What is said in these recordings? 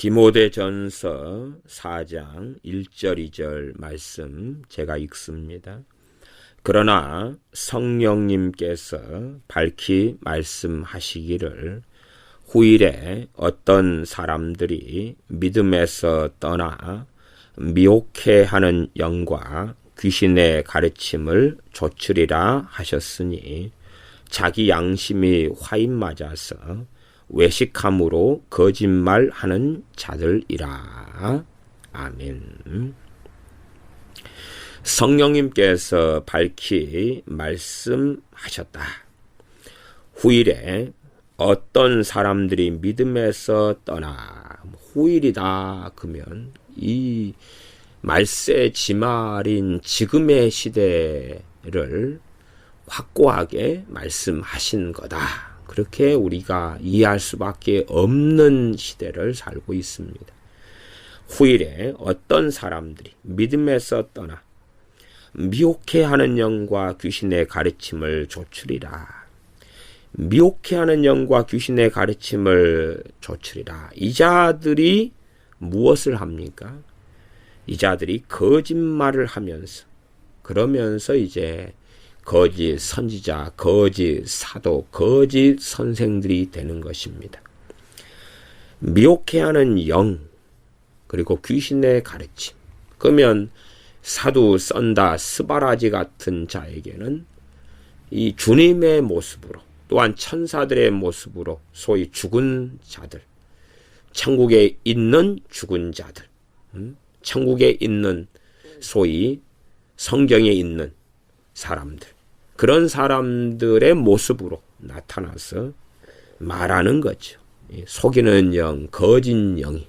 디모데전서 4장 1절 2절 말씀 제가 읽습니다. 그러나 성령님께서 밝히 말씀하시기를 후일에 어떤 사람들이 믿음에서 떠나 미혹해하는 영과 귀신의 가르침을 좇으리라 하셨으니 자기 양심이 화인 맞아서 외식함으로 거짓말하는 자들이라. 아멘. 성령님께서 밝히 말씀하셨다. 후일에 어떤 사람들이 믿음에서 떠나, 후일이다 그러면 이 말세 지말인 지금의 시대를 확고하게 말씀하신 거다. 그렇게 우리가 이해할 수밖에 없는 시대를 살고 있습니다. 후일에 어떤 사람들이 믿음에서 떠나 미혹해하는 영과 귀신의 가르침을 좇으리라. 미혹해하는 영과 귀신의 가르침을 좇으리라. 이 자들이 무엇을 합니까? 이 자들이 거짓말을 하면서 그러면서 이제 거짓 선지자, 거짓 사도, 거짓 선생들이 되는 것입니다. 미혹해하는 영, 그리고 귀신의 가르침. 그러면 사두, 썬다, 스바라지 같은 자에게는 이 주님의 모습으로, 또한 천사들의 모습으로 소위 죽은 자들, 천국에 있는 죽은 자들, 천국에 있는 소위 성경에 있는 사람들, 그런 사람들의 모습으로 나타나서 말하는 거죠. 속이는 영, 거짓 영이.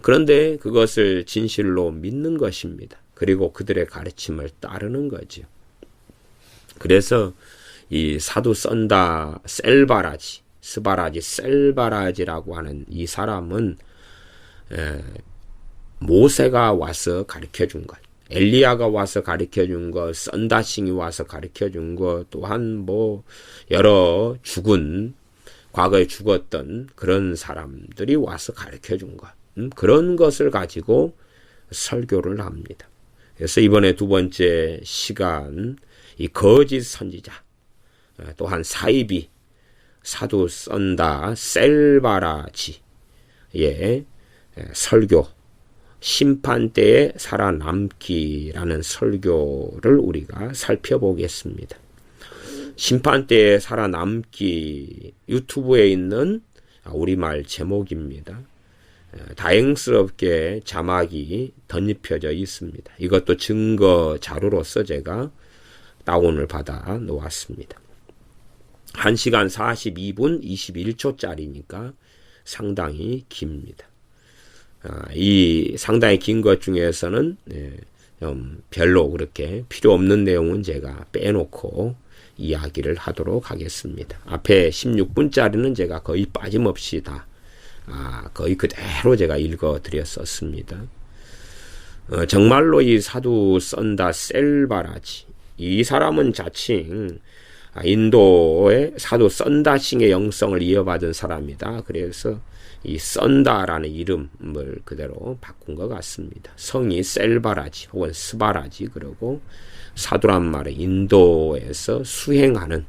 그런데 그것을 진실로 믿는 것입니다. 그리고 그들의 가르침을 따르는 거죠. 그래서 이 사두 썬다 셀바라지, 스바라지, 셀바라지라고 하는 이 사람은 모세가 와서 가르쳐 준 것, 엘리야가 와서 가르쳐 준 것, 썬다싱이 와서 가르쳐 준 것, 또한 여러 과거에 죽었던 그런 사람들이 와서 가르쳐 준 것, 그런 것을 가지고 설교를 합니다. 그래서 이번에 두 번째 시간, 이 거짓 선지자, 또한 사이비, 사두 썬다 셀바라지의 설교, 심판 때에 살아남기라는 설교를 우리가 살펴보겠습니다. 심판 때에 살아남기, 유튜브에 있는 우리말 제목입니다. 다행스럽게 자막이 덧입혀져 있습니다. 이것도 증거 자료로서 제가 다운을 받아 놓았습니다. 1시간 42분 21초짜리니까 상당히 깁니다. 이 상당히 긴 것 중에서는 별로 그렇게 필요 없는 내용은 제가 빼놓고 이야기를 하도록 하겠습니다. 앞에 16분짜리는 제가 거의 빠짐없이 다 거의 그대로 제가 읽어드렸었습니다. 정말로 이 사두 썬다 셀바라지, 이 사람은 자칭 인도의 사두 썬다싱의 영성을 이어받은 사람이다. 그래서 이 썬다라는 이름을 그대로 바꾼 것 같습니다. 성이 셀바라지 혹은 스바라지, 그리고 사두란 말은 인도에서 수행하는,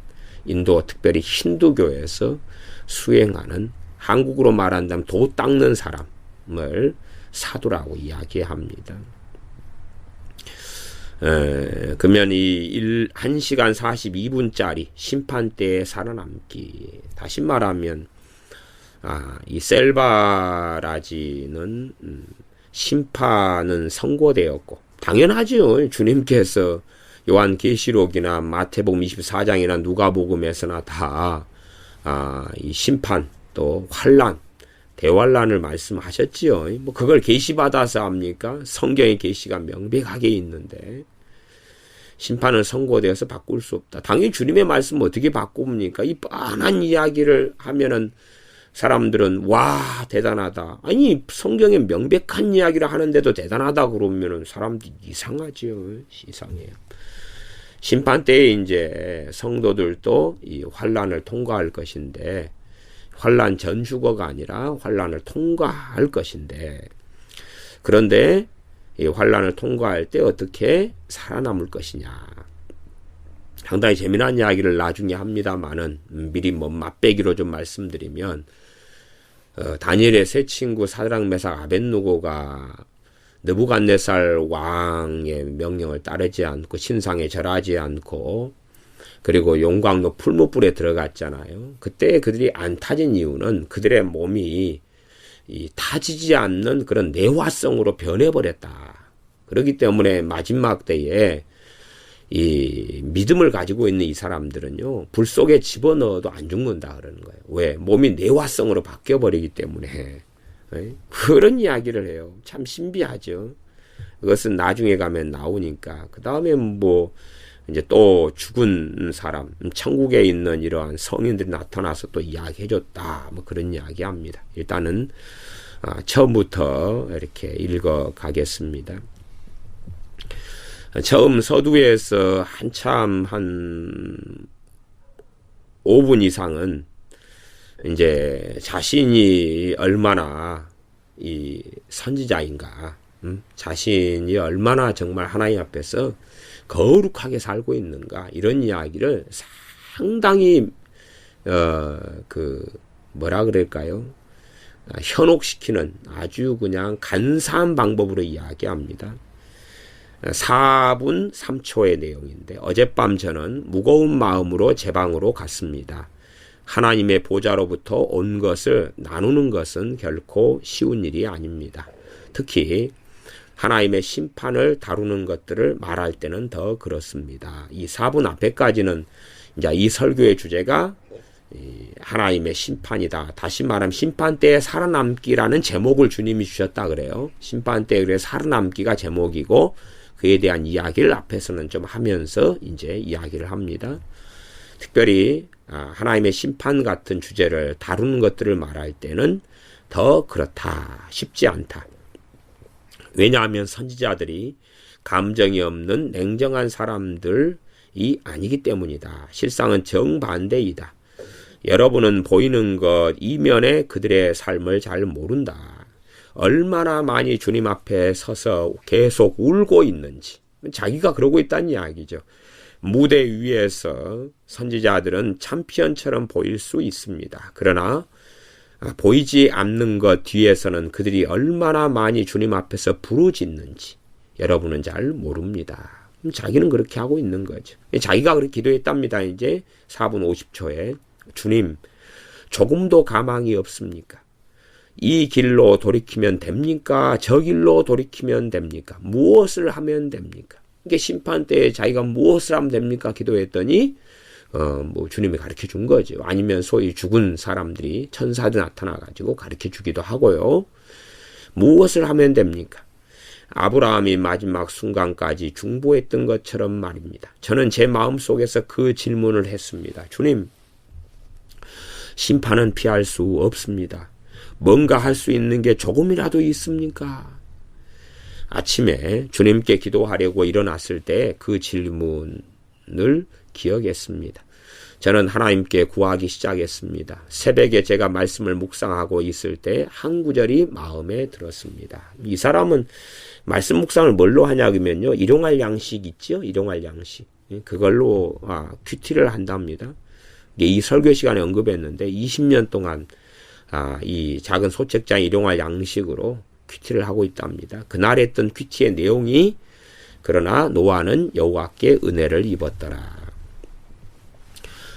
인도 특별히 힌두교에서 수행하는, 한국으로 말한다면 도 닦는 사람을 사두라고 이야기합니다. 그러면 이 1시간 42분짜리 심판 때에 살아남기, 다시 말하면 이 셀바라지는 심판은 선고되었고, 당연하죠. 주님께서 요한계시록이나 마태복음 24장이나 누가복음에서나 다 이 심판 또 환난, 대환란을 말씀하셨지요. 그걸 계시받아서 합니까? 성경의 계시가 명백하게 있는데 심판은 선고되어서 바꿀 수 없다. 당연히 주님의 말씀 어떻게 바꿉니까? 이 뻔한 이야기를 하면은 사람들은 와 대단하다. 아니 성경에 명백한 이야기를 하는데도 대단하다 그러면은 사람들이 이상하지요. 이상해요. 심판 때에 이제 성도들도 이 환난을 통과할 것인데 환난 전주거가 아니라 환난을 통과할 것인데, 그런데 이 환난을 통과할 때 어떻게 살아남을 것이냐. 상당히 재미난 이야기를 나중에 합니다만은 미리 맛배기로 좀 말씀드리면, 다니엘의 세 친구 사드락 메삭 아벳느고가 느부갓네살 왕의 명령을 따르지 않고 신상에 절하지 않고 그리고 용광로 풀무불에 들어갔잖아요. 그때 그들이 안 타진 이유는 그들의 몸이 이 타지지 않는 그런 내화성으로 변해버렸다. 그렇기 때문에 마지막 때에 이 믿음을 가지고 있는 이 사람들은요, 불 속에 집어넣어도 안 죽는다 그러는 거예요. 왜? 몸이 내화성으로 바뀌어버리기 때문에. 그런 이야기를 해요. 참 신비하죠. 그것은 나중에 가면 나오니까. 그 다음에 이제 또 죽은 사람, 천국에 있는 이러한 성인들이 나타나서 또 이야기해줬다. 그런 이야기 합니다. 일단은, 처음부터 이렇게 읽어 가겠습니다. 처음 서두에서 한참 한 5분 이상은 이제 자신이 얼마나 이 선지자인가, 자신이 얼마나 정말 하나님 앞에서 거룩하게 살고 있는가, 이런 이야기를 상당히 뭐라 그럴까요? 현혹시키는 아주 그냥 간사한 방법으로 이야기합니다. 4분 3초의 내용인데, 어젯밤 저는 무거운 마음으로 제 방으로 갔습니다. 하나님의 보좌로부터 온 것을 나누는 것은 결코 쉬운 일이 아닙니다. 특히 하나님의 심판을 다루는 것들을 말할 때는 더 그렇습니다. 이 4분 앞에까지는 이제 이 설교의 주제가 하나님의 심판이다. 다시 말하면 심판 때에 살아남기라는 제목을 주님이 주셨다 그래요. 심판 때에 그래 살아남기가 제목이고, 그에 대한 이야기를 앞에서는 좀 하면서 이제 이야기를 합니다. 특별히 하나님의 심판 같은 주제를 다루는 것들을 말할 때는 더 그렇다, 쉽지 않다. 왜냐하면 선지자들이 감정이 없는 냉정한 사람들이 아니기 때문이다. 실상은 정반대이다. 여러분은 보이는 것 이면에 그들의 삶을 잘 모른다. 얼마나 많이 주님 앞에 서서 계속 울고 있는지, 자기가 그러고 있다는 이야기죠. 무대 위에서 선지자들은 챔피언처럼 보일 수 있습니다. 그러나 보이지 않는 것 뒤에서는 그들이 얼마나 많이 주님 앞에서 부르짖는지 여러분은 잘 모릅니다. 자기는 그렇게 하고 있는 거죠. 자기가 그렇게 기도했답니다. 이제 4분 50초에 주님, 조금도 가망이 없습니까? 이 길로 돌이키면 됩니까? 저 길로 돌이키면 됩니까? 무엇을 하면 됩니까? 이게 심판 때에 자기가 무엇을 하면 됩니까? 기도했더니 주님이 가르쳐 준 거죠. 아니면 소위 죽은 사람들이 천사들 나타나가지고 가르쳐 주기도 하고요. 무엇을 하면 됩니까? 아브라함이 마지막 순간까지 중보했던 것처럼 말입니다. 저는 제 마음속에서 그 질문을 했습니다. 주님, 심판은 피할 수 없습니다. 뭔가 할 수 있는 게 조금이라도 있습니까? 아침에 주님께 기도하려고 일어났을 때 그 질문을 기억했습니다. 저는 하나님께 구하기 시작했습니다. 새벽에 제가 말씀을 묵상하고 있을 때 한 구절이 마음에 들었습니다. 이 사람은 말씀 묵상을 뭘로 하냐면요, 일용할 양식 있죠? 일용할 양식. 그걸로 큐티를 한답니다. 이 설교 시간에 언급했는데 20년 동안 이 작은 소책장 일용할 양식으로 큐티를 하고 있답니다. 그날 했던 큐티의 내용이, 그러나 노아는 여호와께 은혜를 입었더라.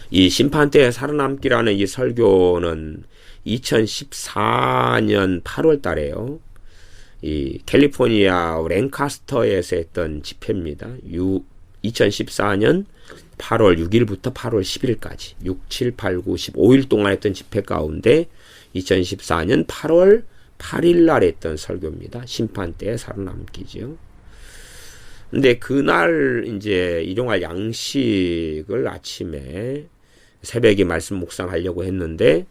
이 심판 때에 살아남기라는 이 설교는 2014년 8월 달에요. 이 캘리포니아 랭카스터에서 했던 집회입니다. 2014년 8월 6일부터 8월 10일까지 6, 7, 8, 9, 15일 동안 했던 집회 가운데 2014년 8월 8일 날 했던 설교입니다. 심판 때에 살아남기죠. 근데 그날 이제 일용할 양식을 아침에 새벽에 말씀 묵상하려고 했는데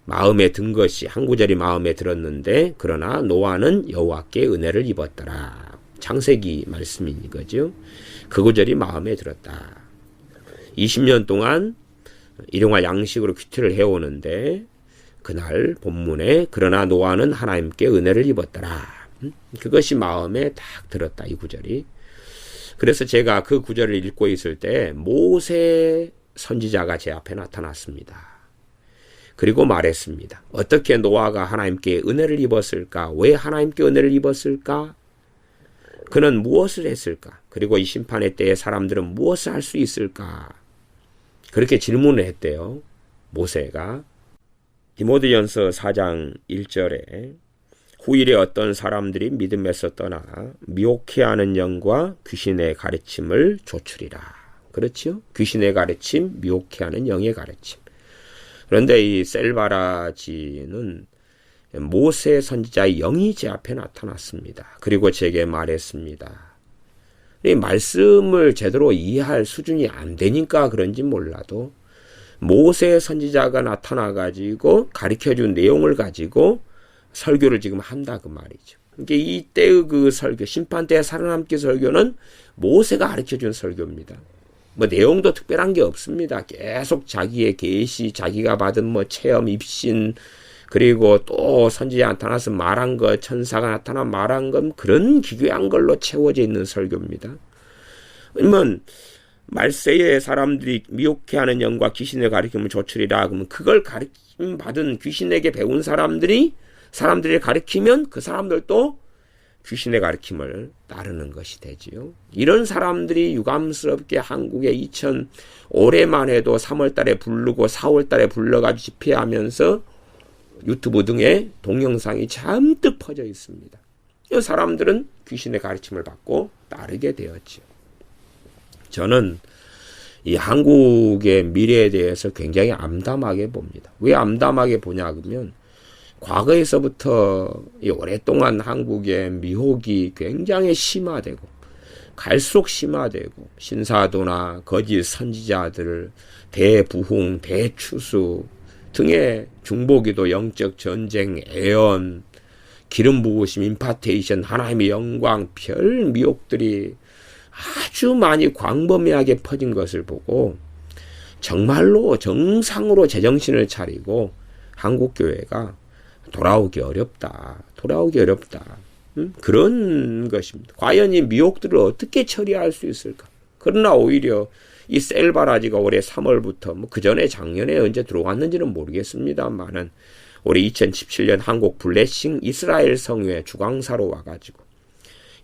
마음에 든 것이 한 구절이 마음에 들었는데, 그러나 노아는 여호와께 은혜를 입었더라. 창세기 말씀인 거죠. 그 구절이 마음에 들었다. 20년 동안 일용할 양식으로 큐티를 해오는데 그날 본문에 그러나 노아는 하나님께 은혜를 입었더라. 그것이 마음에 딱 들었다, 이 구절이. 그래서 제가 그 구절을 읽고 있을 때 모세 선지자가 제 앞에 나타났습니다. 그리고 말했습니다. 어떻게 노아가 하나님께 은혜를 입었을까? 왜 하나님께 은혜를 입었을까? 그는 무엇을 했을까? 그리고 이 심판의 때에 사람들은 무엇을 할 수 있을까? 그렇게 질문을 했대요. 모세가. 디모데전서 4장 1절에 후일에 어떤 사람들이 믿음에서 떠나 미혹해하는 영과 귀신의 가르침을 조출이라. 그렇죠? 귀신의 가르침, 미혹해하는 영의 가르침. 그런데 이 셀바라지는 모세 선지자의 영이 제 앞에 나타났습니다. 그리고 제게 말했습니다. 이 말씀을 제대로 이해할 수준이 안 되니까 그런지 몰라도 모세 선지자가 나타나가지고 가르쳐준 내용을 가지고 설교를 지금 한다 그 말이죠. 그러니까 이때의 그 설교, 심판 때 살아남기 설교는 모세가 가르쳐준 설교입니다. 뭐 내용도 특별한 게 없습니다. 계속 자기의 계시, 자기가 받은 뭐 체험, 입신, 그리고 또 선지자 나타나서 말한 것, 천사가 나타나 말한 것, 그런 기괴한 걸로 채워져 있는 설교입니다. 그러면 말세에 사람들이 미혹해하는 영과 귀신의 가르침을 조출이라. 그러면 그걸 가르침 받은 귀신에게 배운 사람들이 가르치면 그 사람들도 귀신의 가르침을 따르는 것이 되지요. 이런 사람들이 유감스럽게 한국에 2005년만 해도 3월 달에 부르고 4월 달에 불러가지고 집회하면서 유튜브 등에 동영상이 잔뜩 퍼져 있습니다. 이 사람들은 귀신의 가르침을 받고 따르게 되었죠. 저는 이 한국의 미래에 대해서 굉장히 암담하게 봅니다. 왜 암담하게 보냐 그러면 과거에서부터 오랫동안 한국의 미혹이 굉장히 심화되고 갈수록 심화되고 신사도나 거짓 선지자들, 대부흥, 대추수 등의 중보기도, 영적 전쟁, 애언, 기름 부으심, 임파테이션, 하나님의 영광, 별 미혹들이 아주 많이 광범위하게 퍼진 것을 보고 정말로 정상으로 제정신을 차리고 한국교회가 돌아오기 어렵다. 그런 것입니다. 과연 이 미혹들을 어떻게 처리할 수 있을까? 그러나 오히려 이 셀바라지가 올해 3월부터 뭐 그 전에 작년에 언제 들어왔는지는 모르겠습니다만은 올해 2017년 한국 블레싱 이스라엘 성회 주강사로 와가지고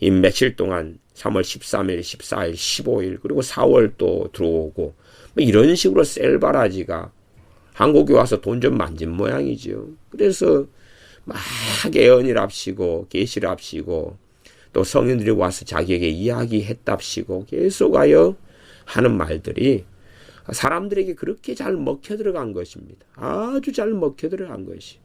이 며칠 동안 3월 13일, 14일, 15일 그리고 4월 또 들어오고 뭐 이런 식으로 셀바라지가 한국에 와서 돈 좀 만진 모양이죠. 그래서 막 예언이랍시고 계시랍시고 또 성인들이 와서 자기에게 이야기했답시고 계속하여 하는 말들이 사람들에게 그렇게 잘 먹혀 들어간 것입니다. 아주 잘 먹혀 들어간 것이.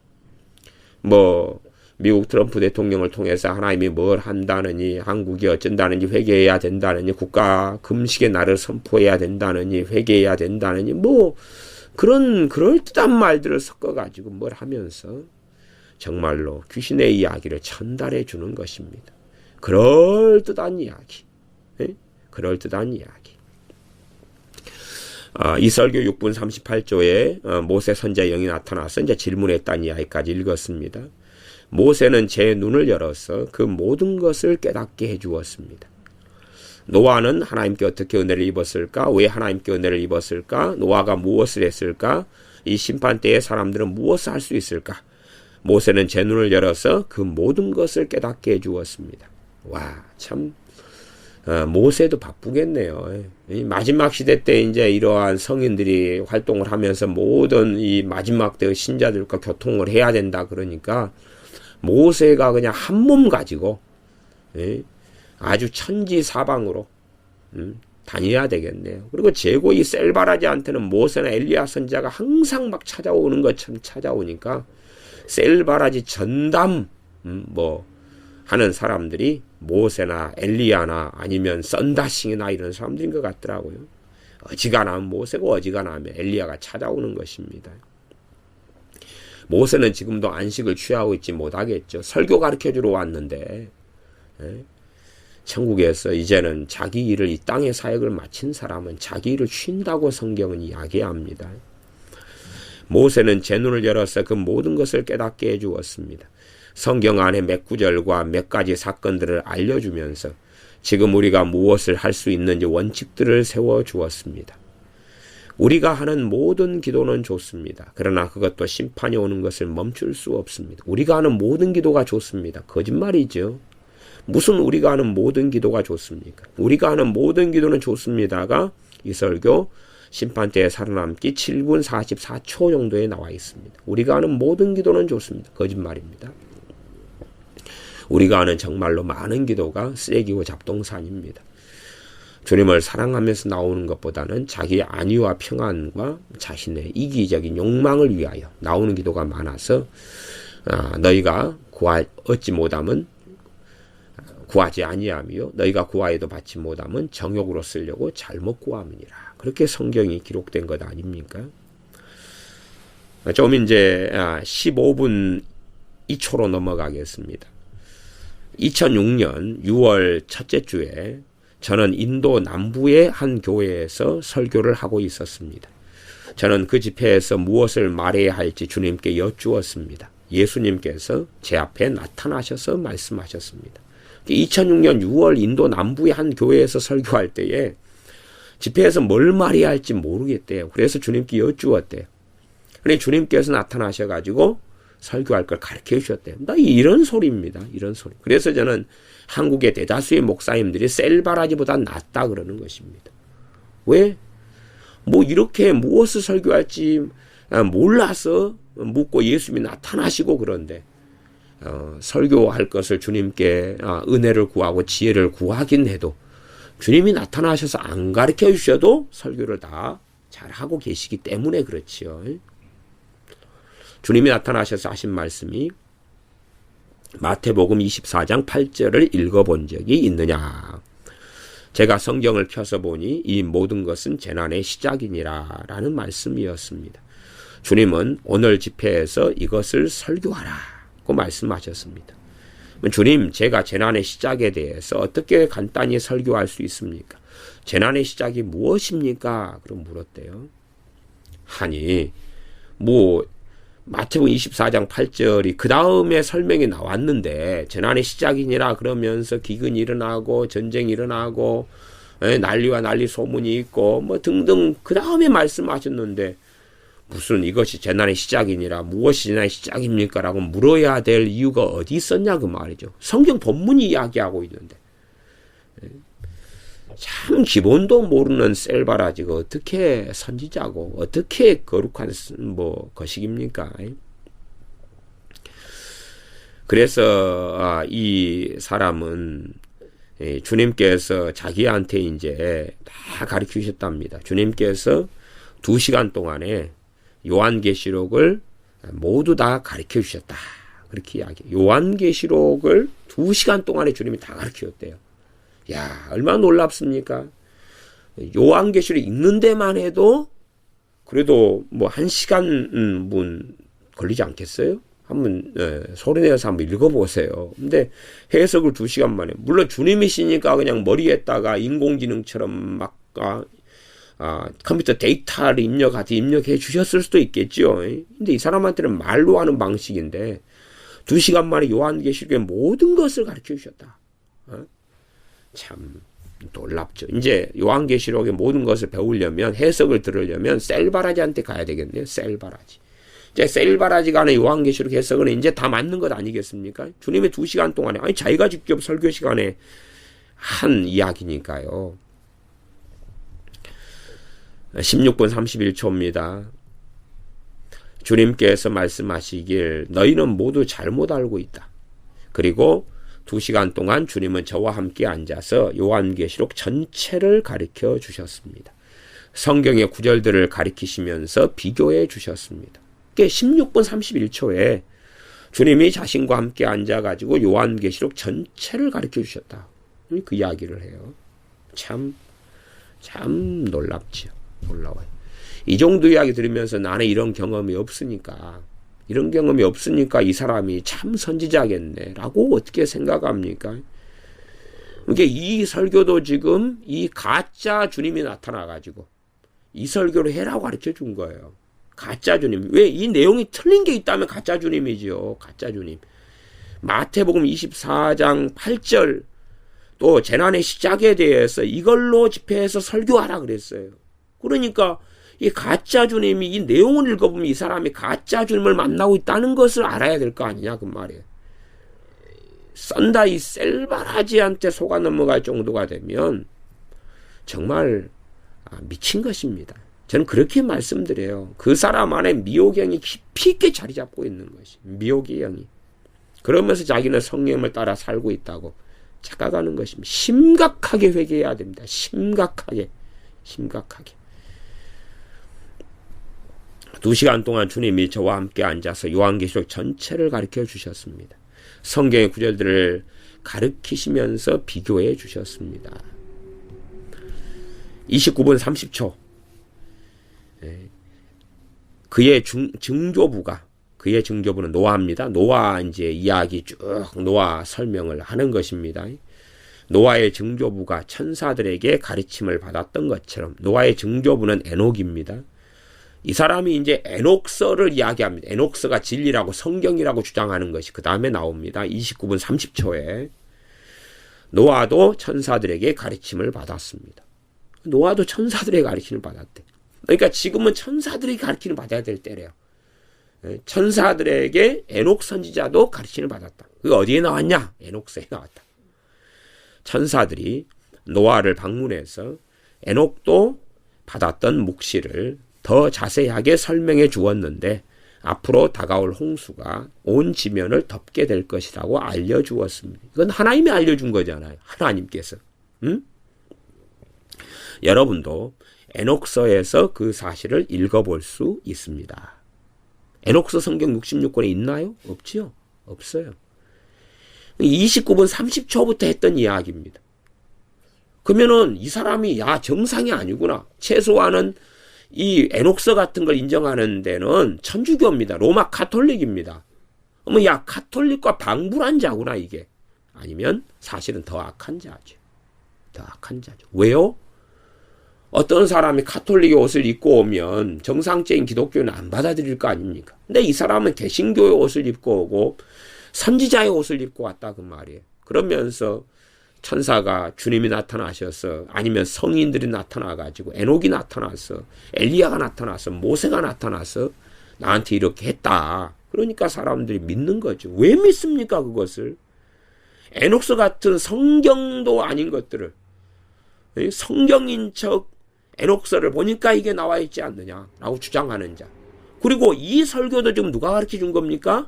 뭐 미국 트럼프 대통령을 통해서 하나님이 뭘 한다느니, 한국이 어쩐다느니, 회개해야 된다느니, 국가 금식의 날을 선포해야 된다느니, 회개해야 된다느니, 뭐 그런 그럴듯한 말들을 섞어가지고 뭘 하면서 정말로 귀신의 이야기를 전달해 주는 것입니다. 그럴듯한 이야기. 그럴듯한 이야기. 이 설교 6분 38조에 모세 선지자 영이 나타나서 이제 질문했다는 이야기까지 읽었습니다. 모세는 제 눈을 열어서 그 모든 것을 깨닫게 해주었습니다. 노아는 하나님께 어떻게 은혜를 입었을까? 왜 하나님께 은혜를 입었을까? 노아가 무엇을 했을까? 이 심판 때에 사람들은 무엇을 할 수 있을까? 모세는 제 눈을 열어서 그 모든 것을 깨닫게 해주었습니다. 와, 참 모세도 바쁘겠네요. 이 마지막 시대 때 이제 이러한 성인들이 활동을 하면서 모든 이 마지막 때의 신자들과 교통을 해야 된다 그러니까 모세가 그냥 한 몸 가지고 아주 천지사방으로 다녀야 되겠네요. 그리고 재고 이 셀바라지한테는 모세나 엘리야 선지자가 항상 막 찾아오는 것처럼 찾아오니까 셀바라지 전담 뭐 하는 사람들이 모세나 엘리야나 아니면 썬다싱이나 이런 사람들인 것 같더라고요. 어지간하면 모세고 어지간하면 엘리야가 찾아오는 것입니다. 모세는 지금도 안식을 취하고 있지 못하겠죠. 설교 가르쳐주러 왔는데 천국에서 이제는 자기 일을 이 땅의 사역을 마친 사람은 자기 일을 쉰다고 성경은 이야기합니다. 모세는 제 눈을 열어서 그 모든 것을 깨닫게 해주었습니다. 성경 안에 몇 구절과 몇 가지 사건들을 알려주면서 지금 우리가 무엇을 할 수 있는지 원칙들을 세워주었습니다. 우리가 하는 모든 기도는 좋습니다. 그러나 그것도 심판이 오는 것을 멈출 수 없습니다. 우리가 하는 모든 기도가 좋습니다. 거짓말이죠. 무슨 우리가 하는 모든 기도가 좋습니까? 우리가 하는 모든 기도는 좋습니다가 이 설교 심판때에 살아남기 7분 44초 정도에 나와 있습니다. 우리가 하는 모든 기도는 좋습니다. 거짓말입니다. 우리가 하는 정말로 많은 기도가 쓰레기고 잡동사니입니다. 주님을 사랑하면서 나오는 것보다는 자기의 안위와 평안과 자신의 이기적인 욕망을 위하여 나오는 기도가 많아서 너희가 얻지 못함은 구하지 아니하며 너희가 구하여도 받지 못함은 정욕으로 쓰려고 잘못 구함이니라. 그렇게 성경이 기록된 것 아닙니까? 좀 이제 15분 2초로 넘어가겠습니다. 2006년 6월 첫째 주에 저는 인도 남부의 한 교회에서 설교를 하고 있었습니다. 저는 그 집회에서 무엇을 말해야 할지 주님께 여쭈었습니다. 예수님께서 제 앞에 나타나셔서 말씀하셨습니다. 2006년 6월 인도 남부의 한 교회에서 설교할 때에 집회에서 뭘 말해야 할지 모르겠대요. 그래서 주님께 여쭈었대요. 그런데 주님께서 나타나셔가지고 설교할 걸 가르쳐 주셨대요. 이런 소리입니다. 이런 소리. 그래서 저는 한국의 대다수의 목사님들이 셀바라지보다 낫다 그러는 것입니다. 왜? 이렇게 무엇을 설교할지 몰라서 묻고 예수님이 나타나시고 그런데 설교할 것을 주님께 은혜를 구하고 지혜를 구하긴 해도 주님이 나타나셔서 안 가르쳐 주셔도 설교를 다 잘하고 계시기 때문에 그렇지요. 주님이 나타나셔서 하신 말씀이 마태복음 24장 8절을 읽어본 적이 있느냐. 제가 성경을 펴서 보니 이 모든 것은 재난의 시작이니라 라는 말씀이었습니다. 주님은 오늘 집회에서 이것을 설교하라고 말씀하셨습니다. 주님, 제가 재난의 시작에 대해서 어떻게 간단히 설교할 수 있습니까? 재난의 시작이 무엇입니까? 그럼 물었대요. 아니, 마태복음 24장 8절이 그 다음에 설명이 나왔는데 재난의 시작이니라 그러면서 기근이 일어나고 전쟁이 일어나고 난리와 난리 소문이 있고 등등 그 다음에 말씀하셨는데 무슨 이것이 재난의 시작이니라 무엇이 재난의 시작입니까? 라고 물어야 될 이유가 어디 있었냐 그 말이죠. 성경 본문이 이야기하고 있는데 참 기본도 모르는 셀바라지가 어떻게 선지자고 어떻게 거룩한 거식입니까? 그래서 이 사람은 주님께서 자기한테 이제 다 가르쳐 주셨답니다. 주님께서 2시간 동안에 요한계시록을 모두 다 가르쳐 주셨다. 그렇게 이야기해요. 요한계시록을 2시간 동안에 주님이 다 가르쳐 줬대요. 야, 얼마나 놀랍습니까? 요한계시록 읽는 데만 해도 그래도 1시간 걸리지 않겠어요? 한번 소리내서 한번 읽어보세요. 근데 해석을 2시간 만에 물론 주님이시니까 그냥 머리에다가 인공지능처럼 컴퓨터 데이터를 입력해 주셨을 수도 있겠죠. 근데 이 사람한테는 말로 하는 방식인데 2시간 만에 요한계시록의 모든 것을 가르쳐 주셨다. 참 놀랍죠. 이제 요한계시록의 모든 것을 배우려면 해석을 들으려면 셀바라지한테 가야 되겠네요. 셀바라지. 이제 셀바라지가 하는 요한계시록 해석은 이제 다 맞는 것 아니겠습니까? 주님의 2시간 동안에 자기가 직접 설교 시간에 한 이야기니까요. 16분 31초입니다. 주님께서 말씀하시길 너희는 모두 잘못 알고 있다. 그리고 2시간 동안 주님은 저와 함께 앉아서 요한계시록 전체를 가르쳐 주셨습니다. 성경의 구절들을 가르치시면서 비교해 주셨습니다. 16분 31초에 주님이 자신과 함께 앉아가지고 요한계시록 전체를 가르쳐 주셨다. 그 이야기를 해요. 참 놀랍지요. 놀라워요. 이 정도 이야기 들으면서 나는 이런 경험이 없으니까 이 사람이 참 선지자겠네 라고 어떻게 생각합니까? 그러니까 이 설교도 지금 이 가짜 주님이 나타나가지고 이 설교를 해라고 가르쳐 준 거예요. 가짜 주님. 왜? 이 내용이 틀린 게 있다면 가짜 주님이지요. 가짜 주님. 마태복음 24장 8절 또 재난의 시작에 대해서 이걸로 집회해서 설교하라 그랬어요. 그러니까 이 가짜 주님이 이 내용을 읽어보면 이 사람이 가짜 주님을 만나고 있다는 것을 알아야 될 거 아니냐 그 말이에요. 썬다 이 셀바라지한테 속아 넘어갈 정도가 되면 정말 미친 것입니다. 저는 그렇게 말씀드려요. 그 사람 안에 미혹영이 깊이 있게 자리 잡고 있는 것이 미혹의 영이. 그러면서 자기는 성령을 따라 살고 있다고 착각하는 것입니다. 심각하게 회개해야 됩니다. 심각하게. 2시간 동안 주님이 저와 함께 앉아서 요한계시록 전체를 가르쳐 주셨습니다. 성경의 구절들을 가르치시면서 비교해 주셨습니다. 29분 30초. 그의 증조부는 노아입니다. 노아 이제 이야기 쭉 노아 설명을 하는 것입니다. 노아의 증조부가 천사들에게 가르침을 받았던 것처럼 노아의 증조부는 에녹입니다. 이 사람이 이제 에녹서를 이야기합니다. 에녹서가 진리라고 성경이라고 주장하는 것이 그 다음에 나옵니다. 29분 30초에 노아도 천사들에게 가르침을 받았습니다. 노아도 천사들에게 가르침을 받았대. 그러니까 지금은 천사들이 가르침을 받아야 될 때래요. 천사들에게 에녹 선지자도 가르침을 받았다. 그게 어디에 나왔냐? 에녹서에 나왔다. 천사들이 노아를 방문해서 에녹도 받았던 묵시를 더 자세하게 설명해 주었는데 앞으로 다가올 홍수가 온 지면을 덮게 될 것이라고 알려주었습니다. 이건 하나님이 알려준 거잖아요. 하나님께서. 여러분도 에녹서에서 그 사실을 읽어볼 수 있습니다. 에녹서 성경 66권에 있나요? 없지요? 없어요. 29분 30초부터 했던 이야기입니다. 그러면은 이 사람이 정상이 아니구나. 최소한은 이 에녹서 같은 걸 인정하는 데는 천주교입니다. 로마 카톨릭입니다. 그러면 카톨릭과 방불한 자구나 이게. 아니면 사실은 더 악한 자죠. 더 악한 자죠. 왜요? 어떤 사람이 카톨릭의 옷을 입고 오면 정상적인 기독교는 안 받아들일 거 아닙니까? 근데 이 사람은 개신교의 옷을 입고 오고 선지자의 옷을 입고 왔다 그 말이에요. 그러면서 천사가 주님이 나타나셔서 아니면 성인들이 나타나가지고 에녹이 나타나서 엘리야가 나타나서 모세가 나타나서 나한테 이렇게 했다. 그러니까 사람들이 믿는 거죠. 왜 믿습니까 그것을? 에녹서 같은 성경도 아닌 것들을 성경인 척 에녹서를 보니까 이게 나와 있지 않느냐라고 주장하는 자. 그리고 이 설교도 지금 누가 가르쳐 준 겁니까?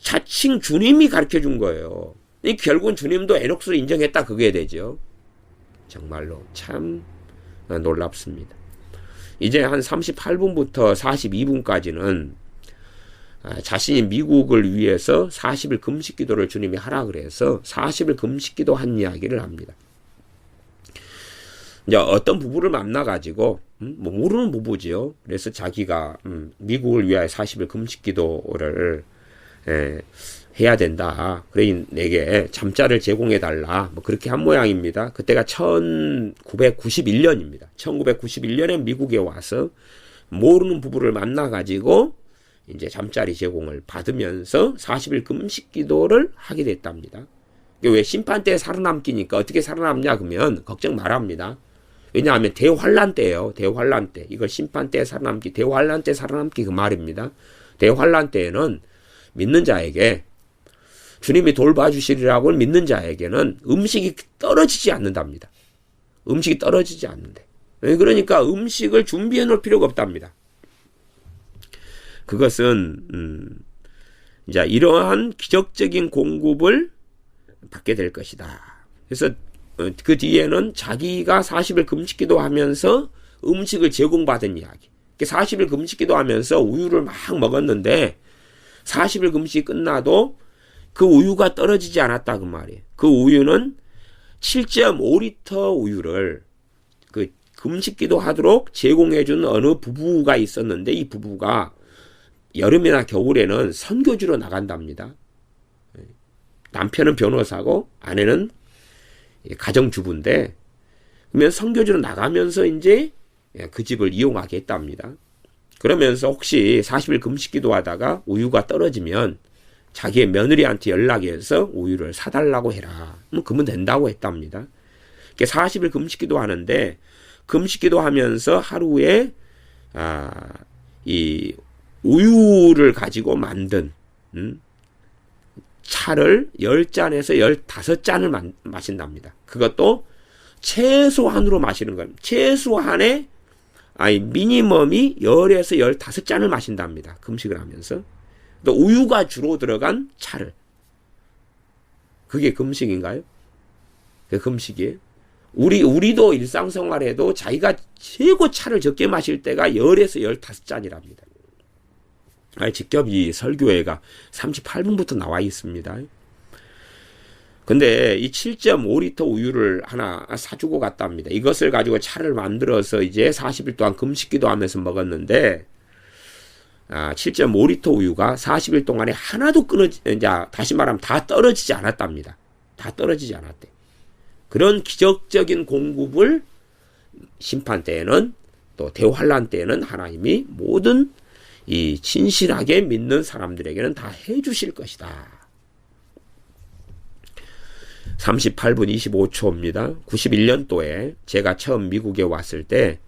자칭 주님이 가르쳐 준 거예요. 결국은 주님도 에녹서를 인정했다 그게 되죠. 정말로 참 놀랍습니다. 이제 한 38분부터 42분까지는 자신이 미국을 위해서 40일 금식 기도를 주님이 하라 그래서 40일 금식 기도 한 이야기를 합니다. 이제 어떤 부부를 만나가지고, 모르는 부부지요. 그래서 자기가, 미국을 위하여 40일 금식 기도를, 해야 된다. 그래, 내게 잠자를 제공해달라. 그렇게 한 모양입니다. 그때가 1991년입니다. 1991년에 미국에 와서 모르는 부부를 만나가지고, 이제 잠자리 제공을 받으면서 40일 금식 기도를 하게 됐답니다. 왜 심판 때에 살아남기니까 어떻게 살아남냐 그러면 걱정 말합니다. 왜냐하면 대환란 때예요. 대환란 때. 이걸 심판 때 살아남기, 대환란 때 살아남기 그 말입니다. 대환란 때에는 믿는 자에게 주님이 돌봐주시리라고 믿는 자에게는 음식이 떨어지지 않는답니다. 음식이 떨어지지 않는데. 그러니까 음식을 준비해 놓을 필요가 없답니다. 그것은 이제 이러한 기적적인 공급을 받게 될 것이다. 그래서 그 뒤에는 자기가 40일 금식기도 하면서 음식을 제공받은 이야기. 40일 금식기도 하면서 우유를 막 먹었는데 40일 금식이 끝나도 그 우유가 떨어지지 않았다 그 말이에요. 그 우유는 7.5리터 우유를 그 금식기도 하도록 제공해준 어느 부부가 있었는데 이 부부가 여름이나 겨울에는 선교지로 나간답니다. 남편은 변호사고 아내는 가정주부인데 그러면 선교지로 나가면서 이제 그 집을 이용하게 했답니다. 그러면서 혹시 40일 금식기도 하다가 우유가 떨어지면 자기의 며느리한테 연락해서 우유를 사달라고 해라. 그러면 된다고 했답니다. 40일 금식기도 하는데 금식기도 하면서 하루에 이 우유를 가지고 만든 차를 10잔에서 15잔을 마신답니다. 그것도 최소한으로 마시는 겁니다. 최소한의 미니멈이 10에서 15잔을 마신답니다. 금식을 하면서. 또 우유가 주로 들어간 차를. 그게 금식인가요? 그게 금식이에요. 우리도 일상생활에도 자기가 최고 차를 적게 마실 때가 10에서 15잔이랍니다. 직접 이 설교회가 38분부터 나와 있습니다. 근데 이 7.5리터 우유를 하나 사주고 갔답니다. 이것을 가지고 차를 만들어서 이제 40일 동안 금식기도 하면서 먹었는데 7.5리터 우유가 40일 동안에 하나도 다시 말하면 다 떨어지지 않았답니다. 다 떨어지지 않았대. 그런 기적적인 공급을 심판 때에는 또 대환란 때에는 하나님이 모든 이 진실하게 믿는 사람들에게는 다 해주실 것이다. 38분 25초입니다. 91년도에 제가 처음 미국에 왔을 때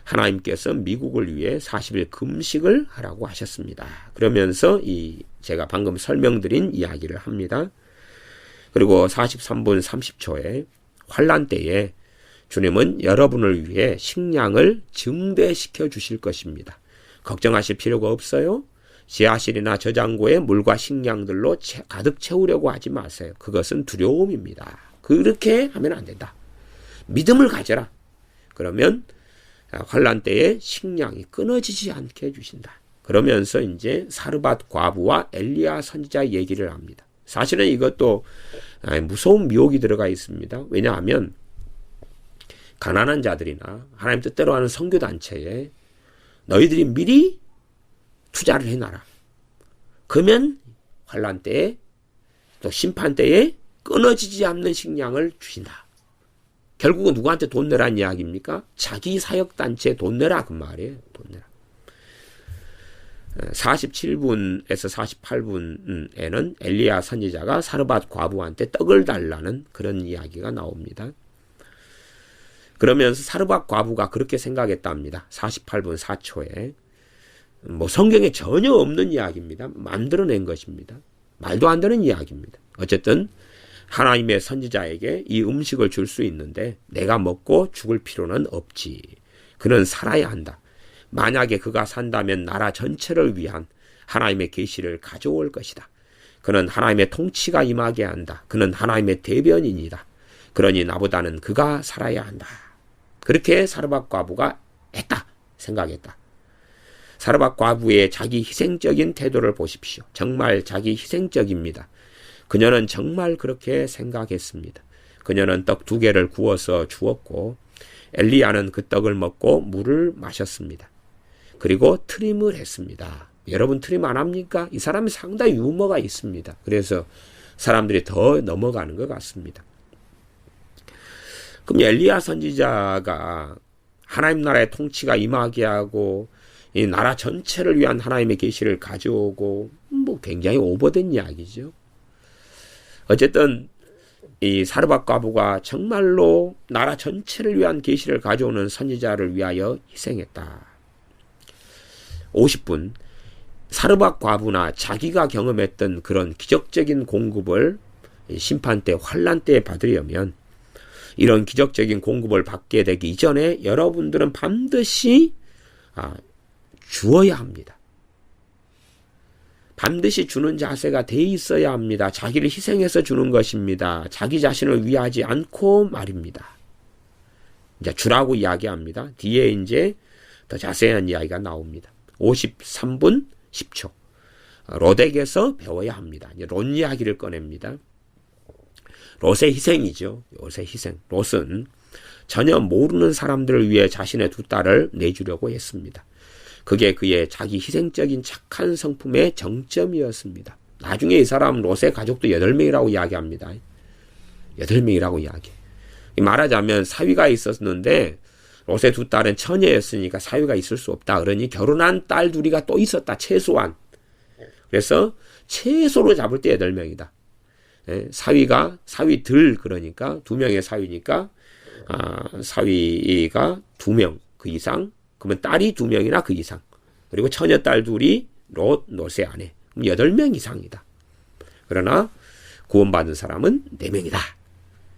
하나님께서 미국을 위해 40일 금식을 하라고 하셨습니다. 그러면서 제가 방금 설명드린 이야기를 합니다. 그리고 43분 30초에 환란 때에 주님은 여러분을 위해 식량을 증대시켜 주실 것입니다. 걱정하실 필요가 없어요. 지하실이나 저장고에 물과 식량들로 가득 채우려고 하지 마세요. 그것은 두려움입니다. 그렇게 하면 안 된다. 믿음을 가져라. 그러면 환란 때에 식량이 끊어지지 않게 해주신다. 그러면서 이제 사르밧 과부와 엘리야 선지자 얘기를 합니다. 사실은 이것도 무서운 미혹이 들어가 있습니다. 왜냐하면 가난한 자들이나 하나님 뜻대로 하는 선교단체에 너희들이 미리 투자를 해놔라. 그러면 환란 때에 또 심판 때에 끊어지지 않는 식량을 주신다. 결국은 누구한테 돈 내라는 이야기입니까? 자기 사역단체에 돈 내라 그 말이에요. 돈 내라. 47분에서 48분에는 엘리야 선지자가 사르밧 과부한테 떡을 달라는 그런 이야기가 나옵니다. 그러면서 사르밧 과부가 그렇게 생각했답니다. 48분 4초에. 성경에 전혀 없는 이야기입니다. 만들어낸 것입니다. 말도 안 되는 이야기입니다. 어쨌든 하나님의 선지자에게 이 음식을 줄 수 있는데 내가 먹고 죽을 필요는 없지. 그는 살아야 한다. 만약에 그가 산다면 나라 전체를 위한 하나님의 계시를 가져올 것이다. 그는 하나님의 통치가 임하게 한다. 그는 하나님의 대변인이다. 그러니 나보다는 그가 살아야 한다. 그렇게 사르밧 과부가 했다. 생각했다. 사르밧 과부의 자기 희생적인 태도를 보십시오. 정말 자기 희생적입니다. 그녀는 정말 그렇게 생각했습니다. 그녀는 떡 2개를 구워서 주었고 엘리야는 그 떡을 먹고 물을 마셨습니다. 그리고 트림을 했습니다. 여러분 트림 안 합니까? 이 사람이 상당히 유머가 있습니다. 그래서 사람들이 더 넘어가는 것 같습니다. 그럼 엘리야 선지자가 하나님 나라의 통치가 임하게 하고 이 나라 전체를 위한 하나님의 계시를 가져오고 굉장히 오버된 이야기죠. 어쨌든 이 사르밧 과부가 정말로 나라 전체를 위한 계시를 가져오는 선지자를 위하여 희생했다. 50분 사르밧 과부나 자기가 경험했던 그런 기적적인 공급을 심판 때 환란 때에 받으려면 이런 기적적인 공급을 받게 되기 이전에 여러분들은 반드시 주어야 합니다. 반드시 주는 자세가 돼 있어야 합니다. 자기를 희생해서 주는 것입니다. 자기 자신을 위하지 않고 말입니다. 이제 주라고 이야기합니다. 뒤에 이제 더 자세한 이야기가 나옵니다. 53분 10초. 롯에게서 배워야 합니다. 이제 롯 이야기를 꺼냅니다. 롯의 희생이죠. 롯의 희생. 롯은 전혀 모르는 사람들을 위해 자신의 2딸을 내주려고 했습니다. 그게 그의 자기 희생적인 착한 성품의 정점이었습니다. 나중에 이 사람 롯의 가족도 8명이라고 이야기합니다. 8명이라고 이야기. 말하자면 사위가 있었는데 롯의 두 딸은 처녀였으니까 사위가 있을 수 없다. 그러니 결혼한 딸 둘이가 또 있었다. 최소한. 그래서 최소로 잡을 때 8명이다. 사위들 그러니까 2명의 사위니까 사위가 2명 그 이상, 그러면 딸이 2명이나 그 이상, 그리고 처녀 딸 둘이 롯의 아내, 그럼 8명 이상이다. 그러나 구원받은 사람은 4명이다.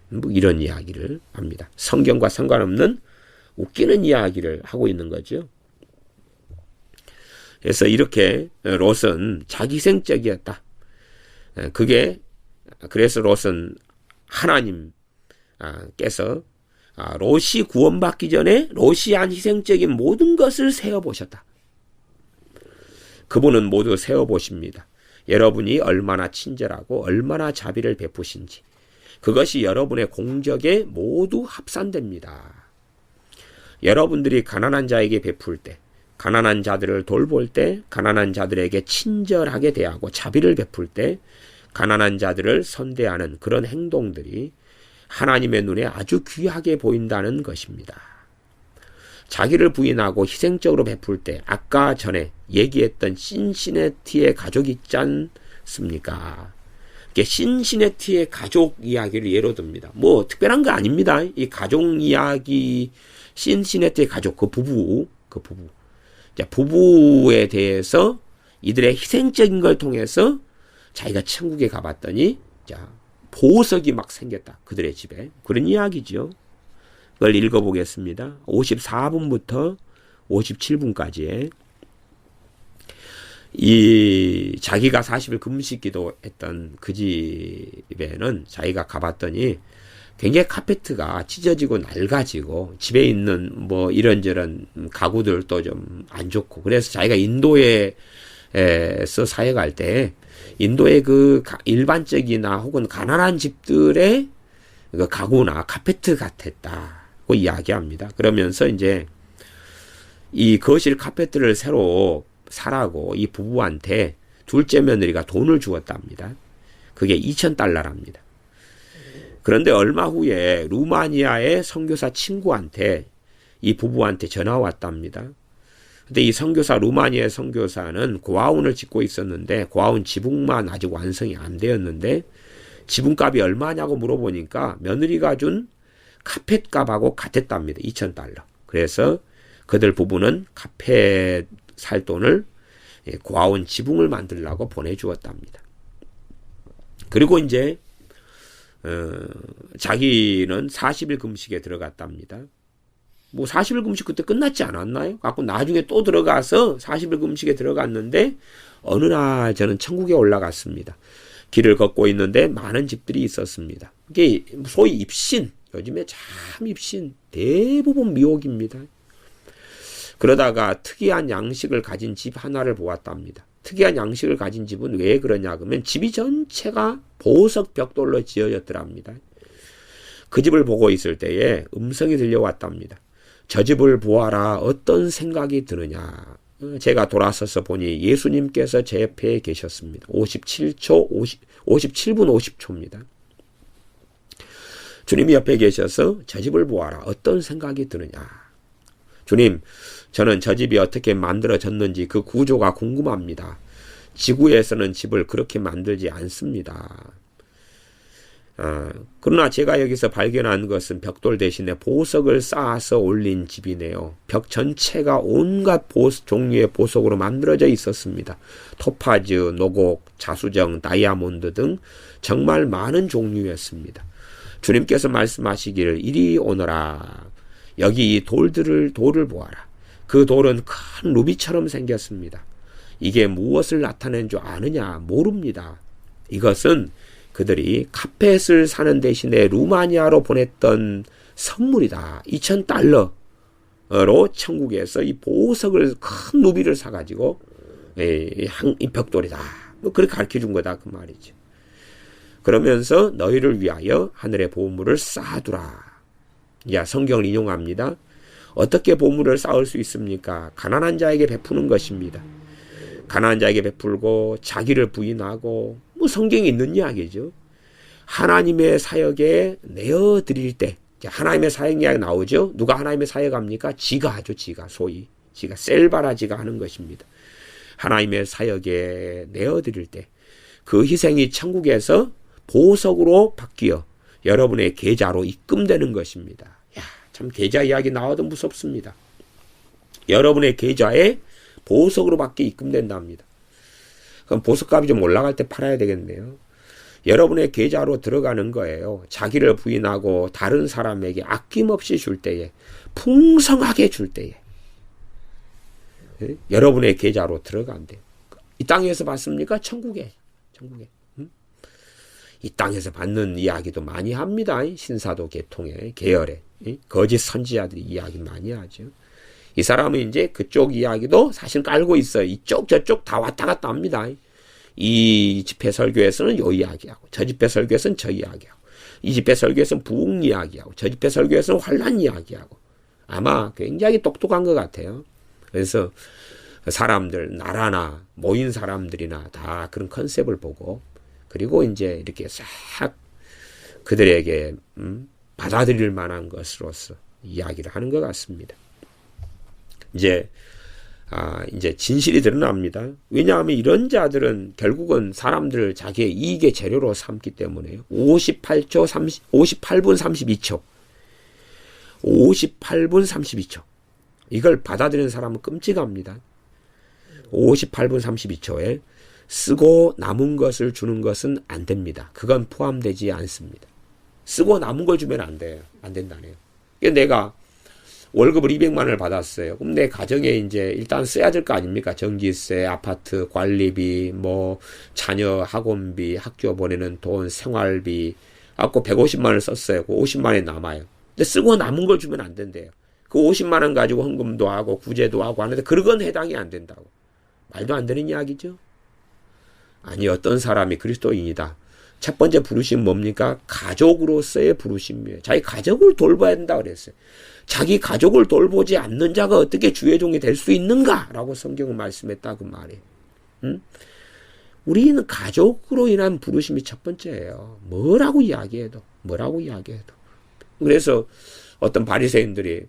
뭐 이런 이야기를 합니다. 성경과 상관없는 웃기는 이야기를 하고 있는 거죠. 그래서 이렇게 롯은 자기생적이었다. 그래서 롯은 하나님께서 롯이 구원받기 전에 롯이 한 희생적인 모든 것을 세어보셨다. 그분은 모두 세어보십니다. 여러분이 얼마나 친절하고 얼마나 자비를 베푸신지 그것이 여러분의 공적에 모두 합산됩니다. 여러분들이 가난한 자에게 베풀 때, 가난한 자들을 돌볼 때, 가난한 자들에게 친절하게 대하고 자비를 베풀 때 가난한 자들을 선대하는 그런 행동들이 하나님의 눈에 아주 귀하게 보인다는 것입니다. 자기를 부인하고 희생적으로 베풀 때 아까 전에 얘기했던 신시내티의 가족이 있지 않습니까? 신시내티의 가족 이야기를 예로 듭니다. 뭐 특별한 거 아닙니다. 이 가족 이야기, 신시내티의 가족, 그 부부. 부부에 대해서 이들의 희생적인 걸 통해서 자기가 천국에 가봤더니 보석이 막 생겼다. 그들의 집에. 그런 이야기죠. 그걸 읽어보겠습니다. 54분부터 57분까지에 자기가 40일 금식 기도했던 그 집에는 자기가 가봤더니 굉장히 카페트가 찢어지고 낡아지고 집에 있는 뭐 이런저런 가구들도 좀 안 좋고 그래서 자기가 인도에서 사역할 때 인도의 그 일반적이나 혹은 가난한 집들의 그 가구나 카페트 같았다고 이야기합니다. 그러면서 이제 이 거실 카페트를 새로 사라고 이 부부한테 둘째 며느리가 돈을 주었답니다. 그게 $2,000랍니다. 그런데 얼마 후에 루마니아의 선교사 친구한테 이 부부한테 전화가 왔답니다. 근데 이 선교사, 루마니아의 선교사는 고아원을 짓고 있었는데 고아원 지붕만 아직 완성이 안 되었는데 지붕값이 얼마냐고 물어보니까 며느리가 준 카펫 값하고 같았답니다. $2,000. 그래서 그들 부부는 카펫 살 돈을 고아원 지붕을 만들려고 보내주었답니다. 그리고 이제 자기는 40일 금식에 들어갔답니다. 뭐 40일 금식 그때 끝났지 않았나요? 갖고 나중에 또 들어가서 40일 금식에 들어갔는데 어느 날 저는 천국에 올라갔습니다. 길을 걷고 있는데 많은 집들이 있었습니다. 이게 소위 입신, 요즘에 참 입신 대부분 미혹입니다. 그러다가 특이한 양식을 가진 집 하나를 보았답니다. 특이한 양식을 가진 집은 왜 그러냐 그러면 집이 전체가 보석 벽돌로 지어졌더랍니다. 그 집을 보고 있을 때에 음성이 들려왔답니다. 저 집을 보아라 어떤 생각이 드느냐. 제가 돌아서서 보니 예수님께서 제 옆에 계셨습니다. 57분 50초입니다. 주님이 옆에 계셔서 저 집을 보아라 어떤 생각이 드느냐. 주님, 저는 저 집이 어떻게 만들어졌는지 그 구조가 궁금합니다. 지구에서는 집을 그렇게 만들지 않습니다. 그러나 제가 여기서 발견한 것은 벽돌 대신에 보석을 쌓아서 올린 집이네요. 벽 전체가 온갖 종류의 보석으로 만들어져 있었습니다. 토파즈, 노곡, 자수정, 다이아몬드 등 정말 많은 종류였습니다. 주님께서 말씀하시기를 이리 오너라. 여기 이 돌을 보아라. 그 돌은 큰 루비처럼 생겼습니다. 이게 무엇을 나타낸 줄 아느냐? 모릅니다. 이것은 그들이 카펫을 사는 대신에 루마니아로 보냈던 선물이다. $2,000로 천국에서 이 보석을 큰 루비를 사가지고 이 벽돌이다. 뭐 그렇게 가르쳐준 거다 그 말이죠. 그러면서 너희를 위하여 하늘의 보물을 쌓아두라. 야, 성경을 인용합니다. 어떻게 보물을 쌓을 수 있습니까? 가난한 자에게 베푸는 것입니다. 가난한 자에게 베풀고 자기를 부인하고 뭐 성경에 있는 이야기죠. 하나님의 사역에 내어드릴 때 하나님의 사역 이야기 나오죠. 누가 하나님의 사역합니까? 지가 하죠. 지가 소위 지가 셀바라지가 하는 것입니다. 하나님의 사역에 내어드릴 때 그 희생이 천국에서 보석으로 바뀌어 여러분의 계좌로 입금되는 것입니다. 야, 참 계좌 이야기 나와도 무섭습니다. 여러분의 계좌에 보석으로 바뀌어 입금된답니다. 그럼 보석값이 좀 올라갈 때 팔아야 되겠네요. 여러분의 계좌로 들어가는 거예요. 자기를 부인하고 다른 사람에게 아낌없이 줄 때에, 풍성하게 줄 때에 여러분의 계좌로 들어간대요. 이 땅에서 받습니까? 천국에. 이 땅에서 받는 이야기도 많이 합니다. 신사도 계통에, 계열에. 거짓 선지자들이 이야기 많이 하죠. 이 사람은 이제 그쪽 이야기도 사실 깔고 있어요. 이쪽 저쪽 다 왔다 갔다 합니다. 이 집회 설교에서는 요 이야기하고, 저 집회 설교에서는 저 이야기하고, 이 집회 설교에서는 부흥 이야기하고, 저 집회 설교에서는 환란 이야기하고. 아마 굉장히 똑똑한 것 같아요. 그래서 사람들, 나라나 모인 사람들이나 다 그런 컨셉을 보고, 그리고 이제 이렇게 싹 그들에게 받아들일 만한 것으로서 이야기를 하는 것 같습니다. 이제 진실이 드러납니다. 왜냐하면 이런 자들은 결국은 사람들을 자기의 이익의 재료로 삼기 때문에요. 58분 32초. 58분 32초. 이걸 받아들이는 사람은 끔찍합니다. 58분 32초에 쓰고 남은 것을 주는 것은 안 됩니다. 그건 포함되지 않습니다. 쓰고 남은 걸 주면 안 돼요. 안 된다네요. 내가 월급을 200만 원을 받았어요. 그럼 내 가정에 이제 일단 써야 될 거 아닙니까? 전기세, 아파트 관리비, 뭐 자녀 학원비, 학교 보내는 돈, 생활비. 아까 150만 원을 썼어요. 그 50만 원이 남아요. 근데 쓰고 남은 걸 주면 안 된대요. 그 50만 원 가지고 헌금도 하고 구제도 하고 하는데 그건 해당이 안 된다고. 말도 안 되는 이야기죠. 아니, 어떤 사람이 그리스도인이다. 첫 번째 부르심 뭡니까? 가족으로서의 부르심이에요. 자기 가족을 돌봐야 된다 그랬어요. 자기 가족을 돌보지 않는 자가 어떻게 주의 종이 될 수 있는가? 라고 성경은 말씀했다 그 말이에요. 우리는 가족으로 인한 부르심이 첫 번째예요. 뭐라고 이야기해도. 그래서 어떤 바리새인들이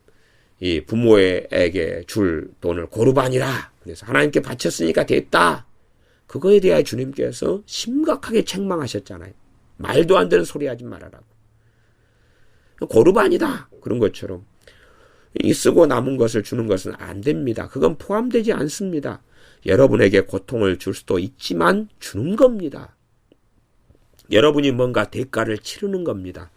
이 부모에게 줄 돈을 고르반이라. 그래서 하나님께 바쳤으니까 됐다. 그거에 대하여 주님께서 심각하게 책망하셨잖아요. 말도 안 되는 소리 하지 말아라고. 고르반이다. 그런 것처럼 이 쓰고 남은 것을 주는 것은 안 됩니다. 그건 포함되지 않습니다. 여러분에게 고통을 줄 수도 있지만 주는 겁니다. 여러분이 뭔가 대가를 치르는 겁니다.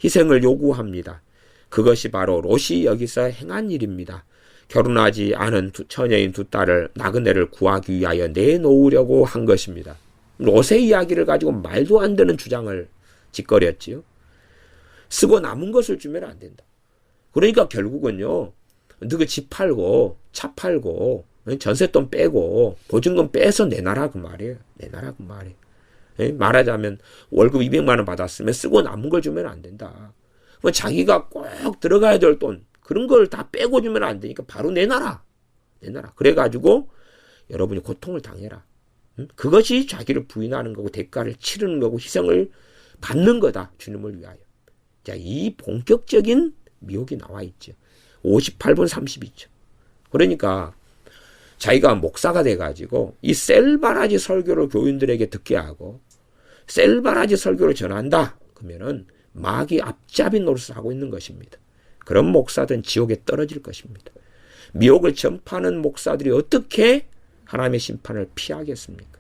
희생을 요구합니다. 그것이 바로 롯이 여기서 행한 일입니다. 결혼하지 않은 처녀인 두 딸을 나그네를 구하기 위하여 내놓으려고 한 것입니다. 롯의 이야기를 가지고 말도 안 되는 주장을 짓거렸지요. 쓰고 남은 것을 주면 안 된다. 그러니까 결국은요, 너그 집 팔고 차 팔고 전세돈 빼고 보증금 빼서 내놔라 그 말이에요. 말하자면 월급 200만 원 받았으면 쓰고 남은 걸 주면 안 된다. 자기가 꼭 들어가야 될 돈, 그런 걸 다 빼고 주면 안 되니까 바로 내놔라. 그래가지고 여러분이 고통을 당해라. 그것이 자기를 부인하는 거고 대가를 치르는 거고 희생을 받는 거다. 주님을 위하여. 자, 이 본격적인 미혹이 나와 있죠. 58분 32초. 그러니까 자기가 목사가 돼가지고 이 셀바라지 설교를 교인들에게 듣게 하고 셀바라지 설교를 전한다. 그러면은 마귀 앞잡이 노릇을 하고 있는 것입니다. 그런 목사들은 지옥에 떨어질 것입니다. 미혹을 전파하는 목사들이 어떻게 하나님의 심판을 피하겠습니까?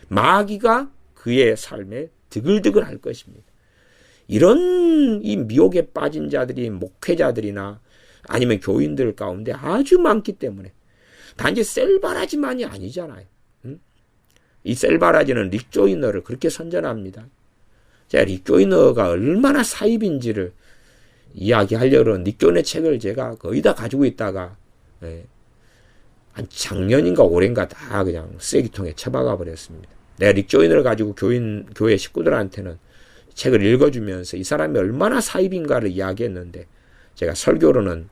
마귀가 그의 삶에 드글드글 할 것입니다. 이런 이 미혹에 빠진 자들이 목회자들이나 아니면 교인들 가운데 아주 많기 때문에 단지 셀바라지만이 아니잖아요. 이 셀바라지는 릭 조이너를 그렇게 선전합니다. 제가 릭 조이너가 얼마나 사입인지를 이야기하려고 릭 조이너 책을 제가 거의 다 가지고 있다가 한 작년인가 올해인가 다 그냥 쓰레기통에 처박아 버렸습니다. 내가 릭 조이너를 가지고 교회 식구들한테는 책을 읽어주면서 이 사람이 얼마나 사입인가를 이야기했는데 제가 설교로는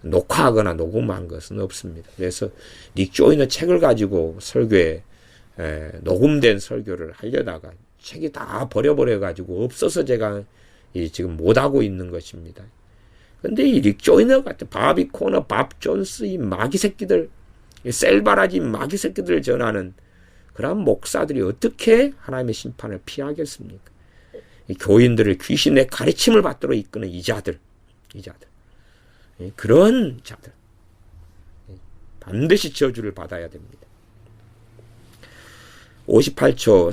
녹화하거나 녹음한 것은 없습니다. 그래서 릭 조이너 책을 가지고 설교에 녹음된 설교를 하려다가 책이 다 버려버려가지고 없어서 제가 지금 못하고 있는 것입니다. 근데 이 릭 조이너 같은 바비 코너, 밥 존스, 이 마귀 새끼들, 이 셀바라지 마귀 새끼들을 전하는 그런 목사들이 어떻게 하나님의 심판을 피하겠습니까? 이 교인들을 귀신의 가르침을 받도록 이끄는 이자들. 그런 자들. 반드시 저주를 받아야 됩니다. 58분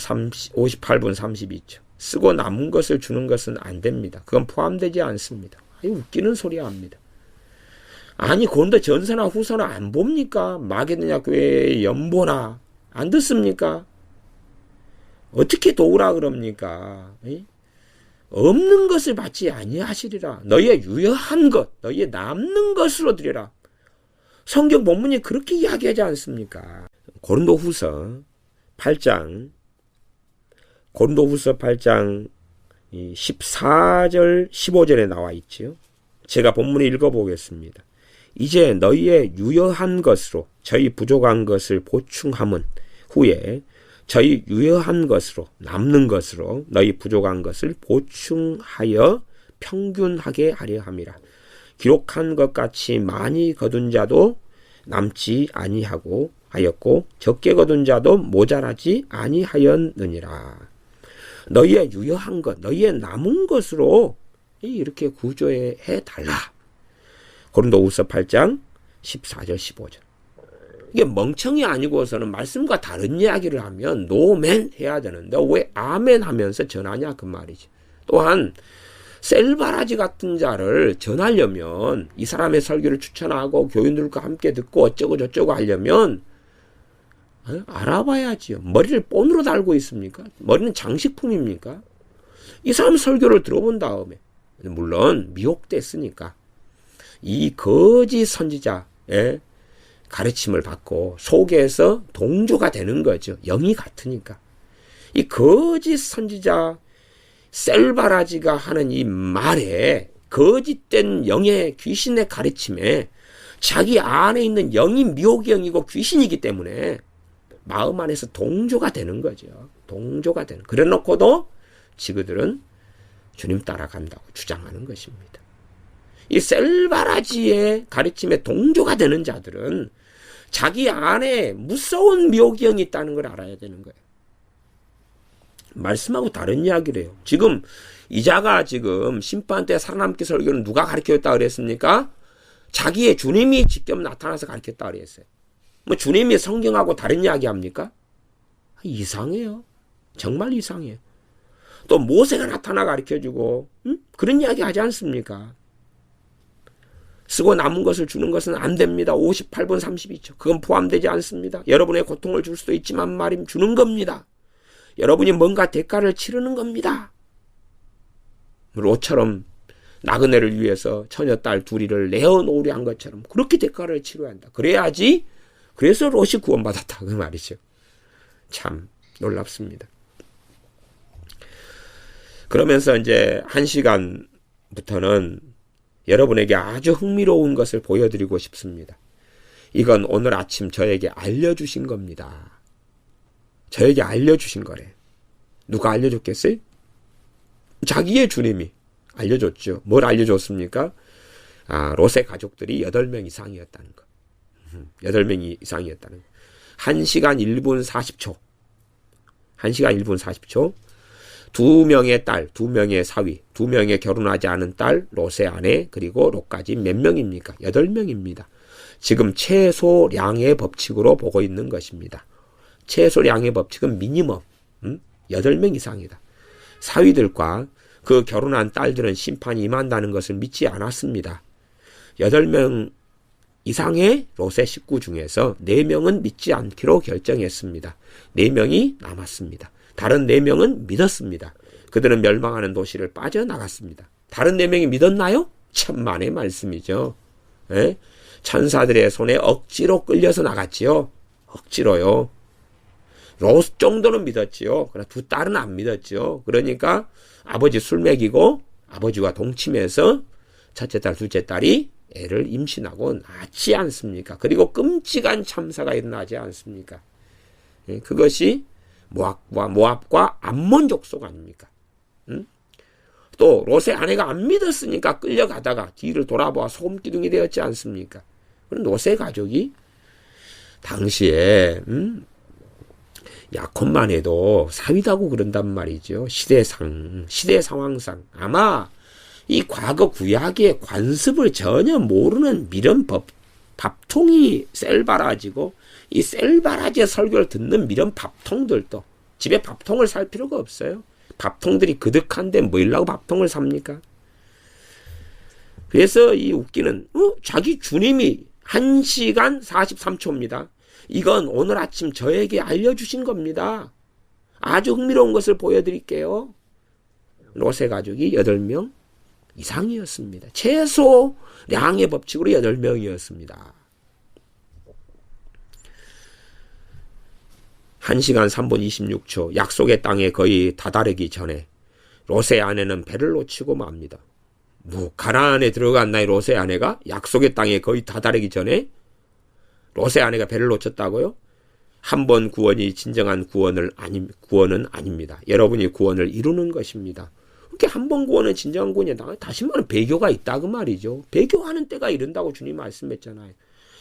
32초. 쓰고 남은 것을 주는 것은 안 됩니다. 그건 포함되지 않습니다. 웃기는 소리 합니다. 아니, 그런데 전서나 후서나 안 봅니까? 마게도냐 교회의 연보나 안 듣습니까? 어떻게 도우라 그럽니까? 없는 것을 받지 아니하시리라. 너희의 유효한 것, 너희의 남는 것으로 드리라. 성경 본문이 그렇게 이야기하지 않습니까? 고린도후서 8장 14절 15절에 나와 있지요. 제가 본문을 읽어보겠습니다. 이제 너희의 유효한 것으로 저희 부족한 것을 보충함은 후에 저희 유효한 것으로 남는 것으로 너희 부족한 것을 보충하여 평균하게 하려 함이라. 기록한 것 같이 많이 거둔 자도 남지 아니하고 하였고 적게 거둔 자도 모자라지 아니하였느니라. 너희의 유효한 것, 너희의 남은 것으로 이렇게 구조해 달라. 고린도후서 8장 14절 15절. 이게 멍청이 아니고서는 말씀과 다른 이야기를 하면 노멘 해야 되는데 왜 아멘 하면서 전하냐 그 말이지. 또한 셀바라지 같은 자를 전하려면 이 사람의 설교를 추천하고 교인들과 함께 듣고 어쩌고 저쩌고 하려면 알아봐야지요. 머리를 본으로 달고 있습니까? 머리는 장식품입니까? 이 사람 설교를 들어본 다음에 물론 미혹됐으니까 이 거짓 선지자의 가르침을 받고 속에서 동조가 되는 거죠. 영이 같으니까. 이 거짓 선지자 셀바라지가 하는 이 말에 거짓된 영의 귀신의 가르침에 자기 안에 있는 영이 미혹의 영이고 귀신이기 때문에 마음 안에서 동조가 되는 거죠. 동조가 되는. 그래 놓고도 지그들은 주님 따라간다고 주장하는 것입니다. 이 셀바라지의 가르침에 동조가 되는 자들은 자기 안에 무서운 미혹의 영이 있다는 걸 알아야 되는 거예요. 말씀하고 다른 이야기를 해요. 지금 이자가 지금 심판 때 살아남기 설교는 누가 가르쳤다 그랬습니까? 자기의 주님이 직접 나타나서 가르쳤다 그랬어요. 뭐 주님이 성경하고 다른 이야기 합니까? 이상해요. 정말 이상해요. 또 모세가 나타나 가르쳐주고 그런 이야기 하지 않습니까? 쓰고 남은 것을 주는 것은 안 됩니다. 58분 32초. 그건 포함되지 않습니다. 여러분의 고통을 줄 수도 있지만 말임 주는 겁니다. 여러분이 뭔가 대가를 치르는 겁니다. 롯처럼 나그네를 위해서 처녀딸 둘이를 내어놓으려 한 것처럼 그렇게 대가를 치러야 한다. 그래야지. 그래서 롯이 구원받았다 그 말이죠. 참 놀랍습니다. 그러면서 이제 1시간부터는 여러분에게 아주 흥미로운 것을 보여드리고 싶습니다. 이건 오늘 아침 저에게 알려주신 겁니다. 저에게 알려주신 거래. 누가 알려줬겠어요? 자기의 주님이 알려줬죠. 뭘 알려줬습니까? 롯의 가족들이 8명 이상이었다는 거. 8명 이상이었다는 거. 1시간 1분 40초. 1시간 1분 40초. 2명의 딸, 2명의 사위, 2명의 결혼하지 않은 딸, 롯의 아내, 그리고 롯까지 몇 명입니까? 8명입니다. 지금 최소량의 법칙으로 보고 있는 것입니다. 최소량의 법칙은 미니멈 8명 이상이다. 사위들과 그 결혼한 딸들은 심판이 임한다는 것을 믿지 않았습니다. 8명 이상의 롯의 식구 중에서 4명은 믿지 않기로 결정했습니다. 4명이 남았습니다. 다른 4명은 믿었습니다. 그들은 멸망하는 도시를 빠져나갔습니다. 다른 4명이 믿었나요? 천만의 말씀이죠. 에? 천사들의 손에 억지로 끌려서 나갔지요. 억지로요. 롯 정도는 믿었지요. 그러나 2 딸은 안 믿었죠. 그러니까 아버지 술 먹이고 아버지와 동침해서 첫째 딸, 둘째 딸이 애를 임신하고 낳지 않습니까? 그리고 끔찍한 참사가 일어나지 않습니까? 그것이 모압과 암몬 족속 아닙니까? 또 롯의 아내가 안 믿었으니까 끌려가다가 뒤를 돌아보아 소금기둥이 되었지 않습니까? 그럼 롯의 가족이 당시에 야곱만 해도 사위다고 그런단 말이죠. 시대 상황상 아마 이 과거 구약의 관습을 전혀 모르는 미련 밥통이 셀바라지고 이 셀바라지의 설교를 듣는 미련 밥통들도 집에 밥통을 살 필요가 없어요. 밥통들이 그득한데 뭐일라고 밥통을 삽니까? 그래서 이 웃기는 자기 주님이 1시간 43초입니다. 이건 오늘 아침 저에게 알려주신 겁니다. 아주 흥미로운 것을 보여드릴게요. 롯의 가족이 8명 이상이었습니다. 최소량의 법칙으로 8명이었습니다. 1시간 3분 26초 약속의 땅에 거의 다다르기 전에 롯의 아내는 배를 놓치고 맙니다. 가나안에 들어간 나의 롯의 아내가 약속의 땅에 거의 다다르기 전에 롯의 아내가 배를 놓쳤다고요? 한 번 구원이 진정한 구원은 아닙니다. 여러분이 구원을 이루는 것입니다. 그렇게 한 번 구원은 진정한 구원이다. 다시 말하면 배교가 있다 그 말이죠. 배교하는 때가 이른다고 주님 말씀했잖아요.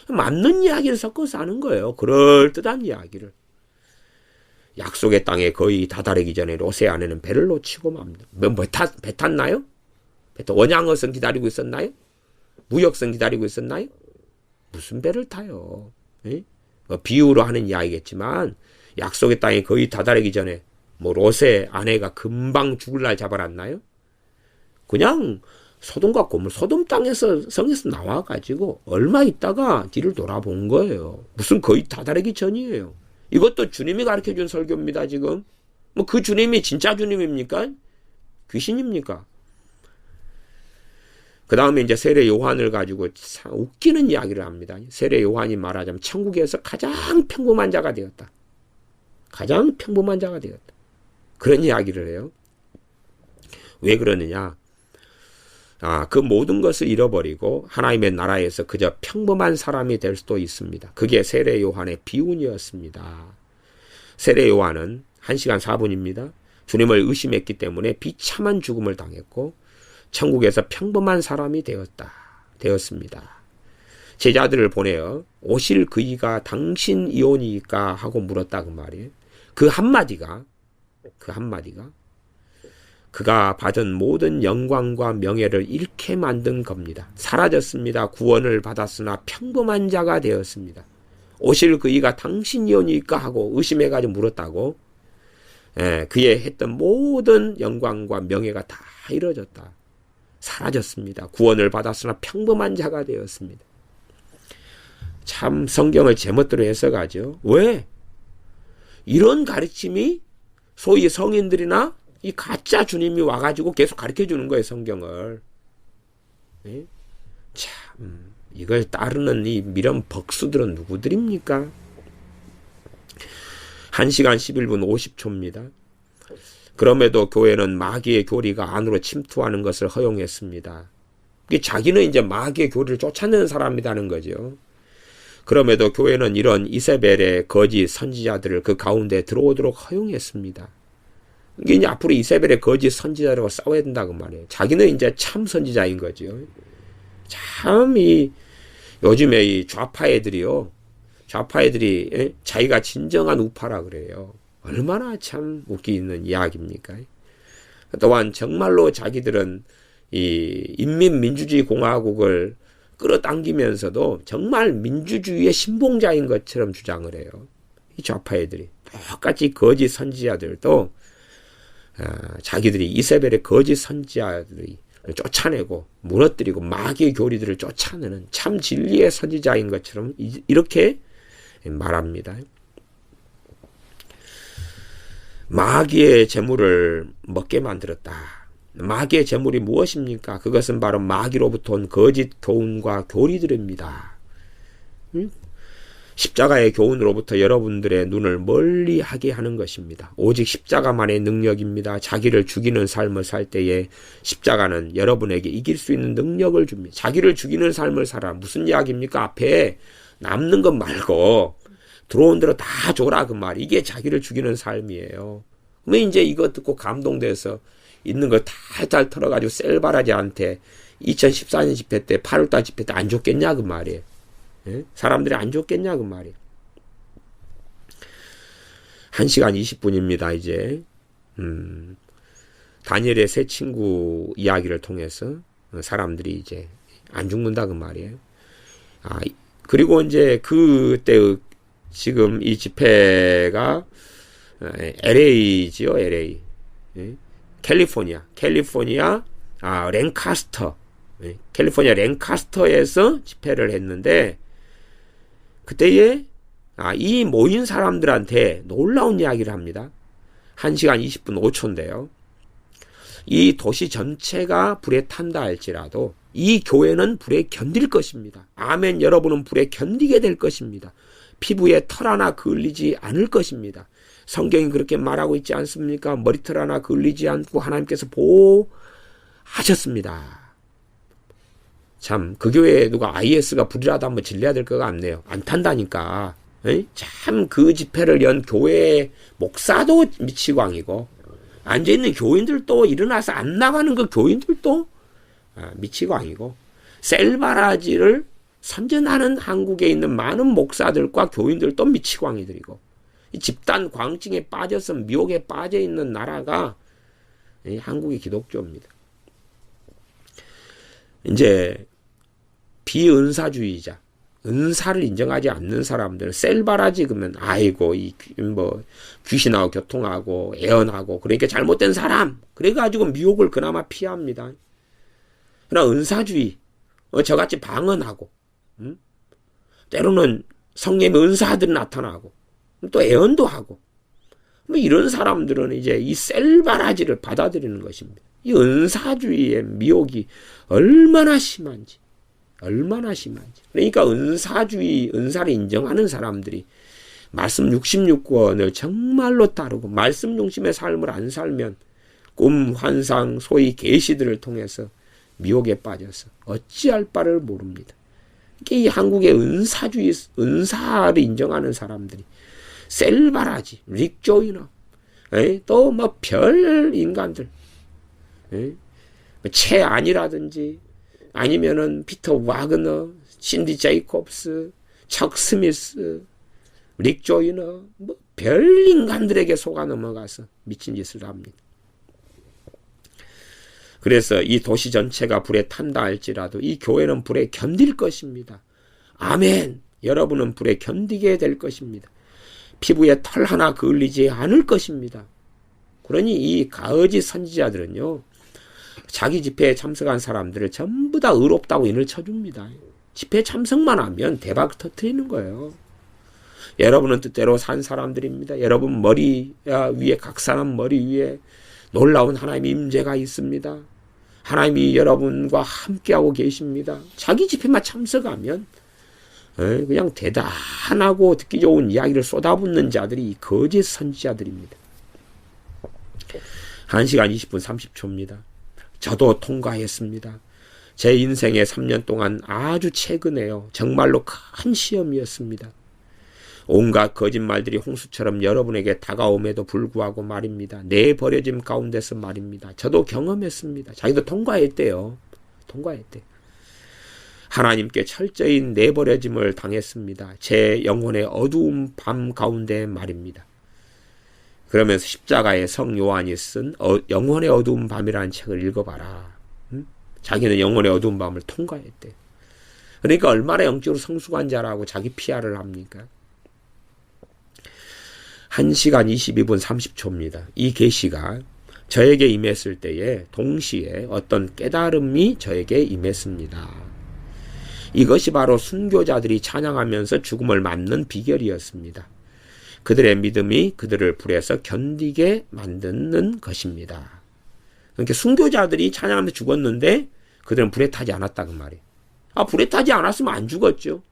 맞는 이야기를 섞어서 하는 거예요. 그럴듯한 이야기를. 약속의 땅에 거의 다다르기 전에 롯의 아내는 배를 놓치고 맙니다. 배 탔나요? 원양어선 기다리고 있었나요? 무역선 기다리고 있었나요? 무슨 배를 타요? 비유로 하는 이야기겠지만 약속의 땅에 거의 다다르기 전에 롯의 아내가 금방 죽을 날 잡아놨나요? 그냥 소돔과 고물 소돔 땅에서 성에서 나와가지고 얼마 있다가 뒤를 돌아본 거예요. 무슨 거의 다다르기 전이에요. 이것도 주님이 가르쳐준 설교입니다. 지금 그 주님이 진짜 주님입니까? 귀신입니까? 그 다음에 이제 세례 요한을 가지고 웃기는 이야기를 합니다. 세례 요한이 말하자면 천국에서 가장 평범한 자가 되었다. 가장 평범한 자가 되었다. 그런 이야기를 해요. 왜 그러느냐? 그 모든 것을 잃어버리고 하나님의 나라에서 그저 평범한 사람이 될 수도 있습니다. 그게 세례 요한의 비운이었습니다. 세례 요한은 1시간 4분입니다. 주님을 의심했기 때문에 비참한 죽음을 당했고 천국에서 평범한 사람이 되었습니다. 제자들을 보내어 오실 그이가 당신이오니까 하고 물었다 그 말이에요. 그 한마디가 그가 받은 모든 영광과 명예를 잃게 만든 겁니다. 사라졌습니다. 구원을 받았으나 평범한 자가 되었습니다. 오실 그이가 당신이오니까 하고 의심해가지고 물었다고. 그의 했던 모든 영광과 명예가 다 이루어졌다. 사라졌습니다. 구원을 받았으나 평범한 자가 되었습니다. 참 성경을 제멋대로 해석하죠. 왜? 이런 가르침이 소위 성인들이나 이 가짜 주님이 와가지고 계속 가르쳐주는 거예요. 성경을. 참 이걸 따르는 이 미련 벅수들은 누구들입니까? 1시간 11분 50초입니다. 그럼에도 교회는 마귀의 교리가 안으로 침투하는 것을 허용했습니다. 자기는 이제 마귀의 교리를 쫓아내는 사람이라는 거죠. 그럼에도 교회는 이런 이세벨의 거짓 선지자들을 그 가운데 들어오도록 허용했습니다. 이게 이제 앞으로 이세벨의 거짓 선지자라고 싸워야 된다고 말이에요. 자기는 이제 참 선지자인 거죠. 참 요즘에 이 좌파 애들이 자기가 진정한 우파라 그래요. 얼마나 참 웃기는 이야기입니까? 또한 정말로 자기들은 이 인민민주주의 공화국을 끌어당기면서도 정말 민주주의의 신봉자인 것처럼 주장을 해요. 이 좌파 애들이 똑같이 거짓 선지자들도 자기들이 이세벨의 거짓 선지자들이 쫓아내고 무너뜨리고 마귀의 교리들을 쫓아내는 참 진리의 선지자인 것처럼 이렇게 말합니다. 마귀의 재물을 먹게 만들었다. 마귀의 재물이 무엇입니까? 그것은 바로 마귀로부터 온 거짓 교훈과 교리들입니다. 십자가의 교훈으로부터 여러분들의 눈을 멀리하게 하는 것입니다. 오직 십자가만의 능력입니다. 자기를 죽이는 삶을 살 때에 십자가는 여러분에게 이길 수 있는 능력을 줍니다. 자기를 죽이는 삶을 살아. 무슨 이야기입니까? 앞에 남는 것 말고 들어온 대로 다 줘라 그 말. 이게 자기를 죽이는 삶이에요. 왜 이제 이거 듣고 감동돼서 있는 걸 탈탈 털어가지고 셀바라지한테 2014년 집회 때 8월달 집회 때 안 줬겠냐 그 말이에요. 예? 사람들이 안 줬겠냐 그 말이에요. 1시간 20분입니다 이제. 다니엘의 세 친구 이야기를 통해서 사람들이 이제 안 죽는다 그 말이에요. 그리고 이제 그때 지금 이 집회가 LA지요, LA. 예? 캘리포니아, 랭카스터. 예? 캘리포니아 랭카스터에서 집회를 했는데, 그때에, 이 모인 사람들한테 놀라운 이야기를 합니다. 1시간 20분 5초인데요. 이 도시 전체가 불에 탄다 할지라도, 이 교회는 불에 견딜 것입니다. 아멘, 여러분은 불에 견디게 될 것입니다. 피부에 털 하나 그을리지 않을 것입니다. 성경이 그렇게 말하고 있지 않습니까? 머리털 하나 그을리지 않고 하나님께서 보호하셨습니다. 참, 그 교회에 누가 IS가 불이라도 한번 질려야 될 것 같네요. 안 탄다니까. 참, 그 집회를 연 교회 목사도 미치광이고, 앉아있는 교인들도 일어나서 안 나가는 그 교인들도 미치광이고, 셀바라지를 선전하는 한국에 있는 많은 목사들과 교인들도 미치광이들이고, 이 집단 광증에 빠져서 미혹에 빠져 있는 나라가 한국의 기독교입니다. 이제 비은사주의자, 은사를 인정하지 않는 사람들은 셀바라지 그러면 아이고 이 뭐 귀신하고 교통하고 애언하고 그러니까 잘못된 사람 그래가지고 미혹을 그나마 피합니다. 그러나 은사주의 저같이 방언하고 때로는 성령의 은사들이 나타나고 또 애언도 하고 뭐 이런 사람들은 이제 이 셀바라지를 받아들이는 것입니다. 이 은사주의의 미혹이 얼마나 심한지. 그러니까 은사주의, 은사를 인정하는 사람들이 말씀 66권을 정말로 따르고 말씀 중심의 삶을 안 살면 꿈, 환상, 소위 계시들을 통해서 미혹에 빠져서 어찌할 바를 모릅니다. 이 한국의 은사주의, 은사를 인정하는 사람들이 셀바라지, 릭 조이너, 또 뭐 별 인간들, 최안이라든지 아니면은 피터 와그너, 신디 제이콥스, 척 스미스, 릭 조이너, 뭐 별 인간들에게 속아 넘어가서 미친 짓을 합니다. 그래서 이 도시 전체가 불에 탄다 할지라도 이 교회는 불에 견딜 것입니다. 아멘. 여러분은 불에 견디게 될 것입니다. 피부에 털 하나 그을리지 않을 것입니다. 그러니 이 가어지 선지자들은요, 자기 집회에 참석한 사람들을 전부 다 의롭다고 인을 쳐줍니다. 집회에 참석만 하면 대박 터뜨리는 거예요. 여러분은 뜻대로 산 사람들입니다. 여러분 머리 위에, 각 사람 머리 위에 놀라운 하나님의 임재가 있습니다. 하나님이 여러분과 함께하고 계십니다. 자기 집회만 참석하면 그냥 대단하고 듣기 좋은 이야기를 쏟아붓는 자들이 거짓 선지자들입니다. 1시간 20분 30초입니다. 저도 통과했습니다. 제 인생의 3년 동안 아주 최근에요. 정말로 큰 시험이었습니다. 온갖 거짓말들이 홍수처럼 여러분에게 다가옴에도 불구하고 말입니다. 내버려짐 가운데서 말입니다. 저도 경험했습니다. 자기도 통과했대요. 하나님께 철저히 내버려짐을 당했습니다. 제 영혼의 어두운 밤 가운데 말입니다. 그러면서 십자가의 성 요한이 쓴 영혼의 어두운 밤이라는 책을 읽어봐라. 자기는 영혼의 어두운 밤을 통과했대. 그러니까 얼마나 영적으로 성숙한 자라고 자기 PR을 합니까? 1시간 22분 30초입니다. 이 계시가 저에게 임했을 때에 동시에 어떤 깨달음이 저에게 임했습니다. 이것이 바로 순교자들이 찬양하면서 죽음을 맞는 비결이었습니다. 그들의 믿음이 그들을 불에서 견디게 만드는 것입니다. 그러니까 순교자들이 찬양하면서 죽었는데 그들은 불에 타지 않았다 그 말이에요. 불에 타지 않았으면 안 죽었죠.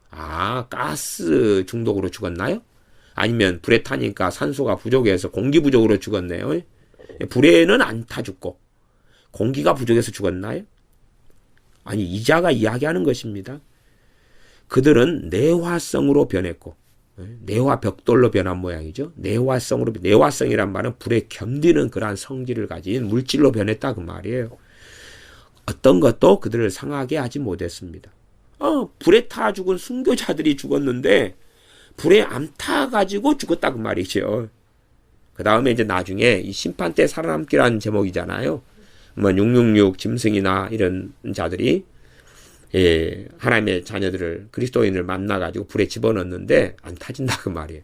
가스 중독으로 죽었나요? 아니면 불에 타니까 산소가 부족해서 공기 부족으로 죽었네요. 불에는 안 타 죽고 공기가 부족해서 죽었나요? 아니, 이자가 이야기하는 것입니다. 그들은 내화성으로 변했고 내화 벽돌로 변한 모양이죠. 내화성이란 말은 불에 견디는 그러한 성질을 가진 물질로 변했다 그 말이에요. 어떤 것도 그들을 상하게 하지 못했습니다. 불에 타 죽은 순교자들이 죽었는데 불에 안 타가지고 죽었다 그 말이죠. 그 다음에 이제 나중에 이 심판 때 살아남기라는 제목이잖아요. 뭐 666 짐승이나 이런 자들이 하나님의 자녀들을 그리스도인을 만나가지고 불에 집어넣는데 안 타진다 그 말이에요.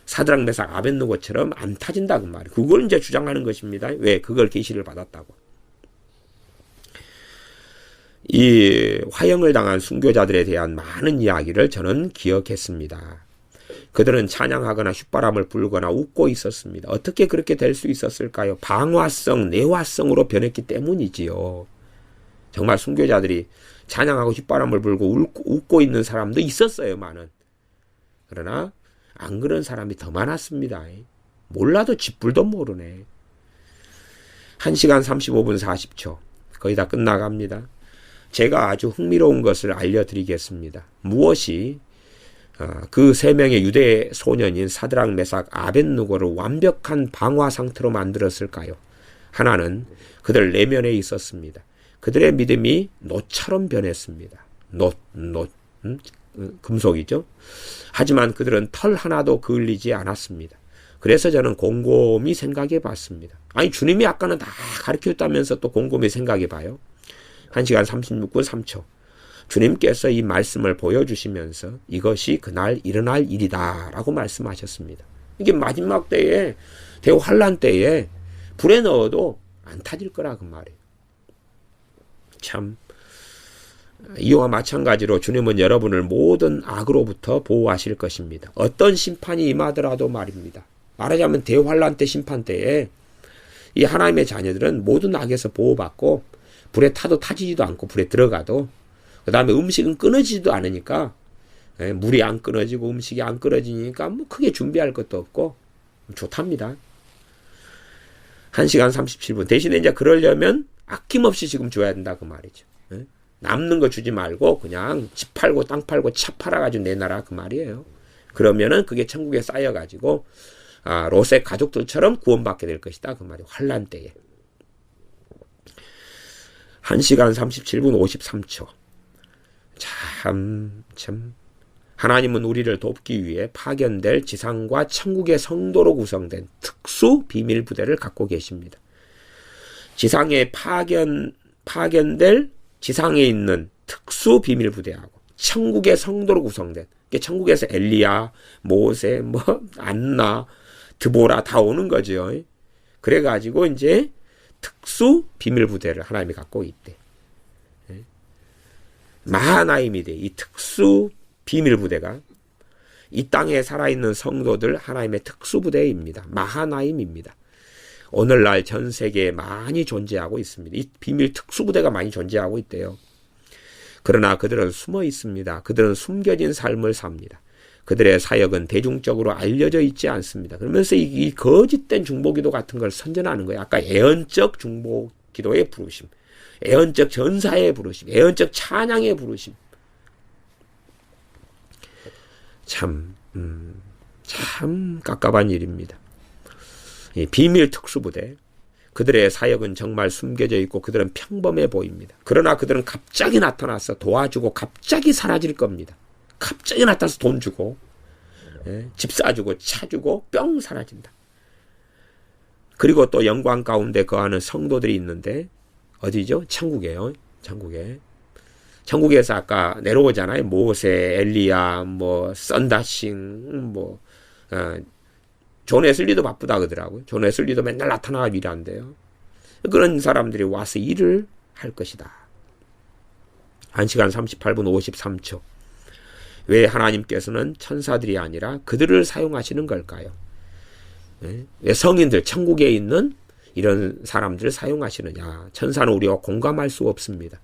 사드락 메삭 아벳느고처럼 안 타진다 그 말이에요. 그걸 이제 주장하는 것입니다. 왜? 그걸 계시를 받았다고. 이 화형을 당한 순교자들에 대한 많은 이야기를 저는 기억했습니다. 그들은 찬양하거나 휘바람을 불거나 웃고 있었습니다. 어떻게 그렇게 될 수 있었을까요? 방화성, 내화성으로 변했기 때문이지요. 정말 순교자들이 찬양하고 휘바람을 불고 웃고 있는 사람도 있었어요, 많은. 그러나 안 그런 사람이 더 많았습니다. 몰라도 쥐뿔도 모르네. 1시간 35분 40초. 거의 다 끝나갑니다. 제가 아주 흥미로운 것을 알려드리겠습니다. 무엇이 그 세 명의 유대 소년인 사드락, 메삭, 아벳느고를 완벽한 방화 상태로 만들었을까요? 하나는 그들 내면에 있었습니다. 그들의 믿음이 놋처럼 변했습니다. 금속이죠. 하지만 그들은 털 하나도 그을리지 않았습니다. 그래서 저는 곰곰이 생각해 봤습니다. 아니 주님이 아까는 다 가르쳤다면서 또 곰곰이 생각해 봐요. 1시간 36분 3초. 주님께서 이 말씀을 보여주시면서 이것이 그날 일어날 일이다 라고 말씀하셨습니다. 이게 마지막 때에 대환란 때에 불에 넣어도 안 타질 거라 그 말이에요. 참 이와 마찬가지로 주님은 여러분을 모든 악으로부터 보호하실 것입니다. 어떤 심판이 임하더라도 말입니다. 말하자면 대환란 때 심판 때에 이 하나님의 자녀들은 모든 악에서 보호받고 불에 타도 타지지도 않고 불에 들어가도 그 다음에 음식은 끊어지지도 않으니까 물이 안 끊어지고 음식이 안 끊어지니까 뭐 크게 준비할 것도 없고 좋답니다. 1시간 37분. 대신에 이제 그러려면 아낌없이 지금 줘야 된다 그 말이죠. 남는 거 주지 말고 그냥 집 팔고 땅 팔고 차 팔아가지고 내놔라 그 말이에요. 그러면은 그게 천국에 쌓여가지고 롯의 가족들처럼 구원받게 될 것이다 그 말이에요. 환란 때에. 1시간 37분 53초. 참 하나님은 우리를 돕기 위해 파견될 지상과 천국의 성도로 구성된 특수 비밀 부대를 갖고 계십니다. 지상에 파견될 지상에 있는 특수 비밀 부대하고 천국의 성도로 구성된, 천국에서 엘리야, 모세, 안나, 드보라 다 오는 거죠. 그래가지고 이제 특수 비밀 부대를 하나님이 갖고 있대. 마하나임이 돼. 이 특수 비밀 부대가 이 땅에 살아있는 성도들 하나님의 특수 부대입니다. 마하나임입니다. 오늘날 전 세계에 많이 존재하고 있습니다. 이 비밀 특수 부대가 많이 존재하고 있대요. 그러나 그들은 숨어 있습니다. 그들은 숨겨진 삶을 삽니다. 그들의 사역은 대중적으로 알려져 있지 않습니다. 그러면서 이 거짓된 중보기도 같은 걸 선전하는 거예요. 아까 애언적 중보기도의 부르심, 애언적 전사의 부르심, 애언적 찬양의 부르심. 참 깝깝한 일입니다. 이 비밀 특수부대, 그들의 사역은 정말 숨겨져 있고 그들은 평범해 보입니다. 그러나 그들은 갑자기 나타나서 도와주고 갑자기 사라질 겁니다. 갑자기 나타나서 돈 주고 집 사주고 차 주고 뿅 사라진다. 그리고 또 영광 가운데 거하는 성도들이 있는데 어디죠? 천국이에요. 천국에서 아까 내려오잖아요. 모세, 엘리야, 썬다싱, 존 웨슬리도 바쁘다 그러더라고요. 존 웨슬리도 맨날 나타나가 일한대요. 그런 사람들이 와서 일을 할 것이다. 1시간 38분 53초. 왜 하나님께서는 천사들이 아니라 그들을 사용하시는 걸까요? 왜 성인들, 천국에 있는 이런 사람들을 사용하시느냐? 천사는 우리가 공감할 수 없습니다.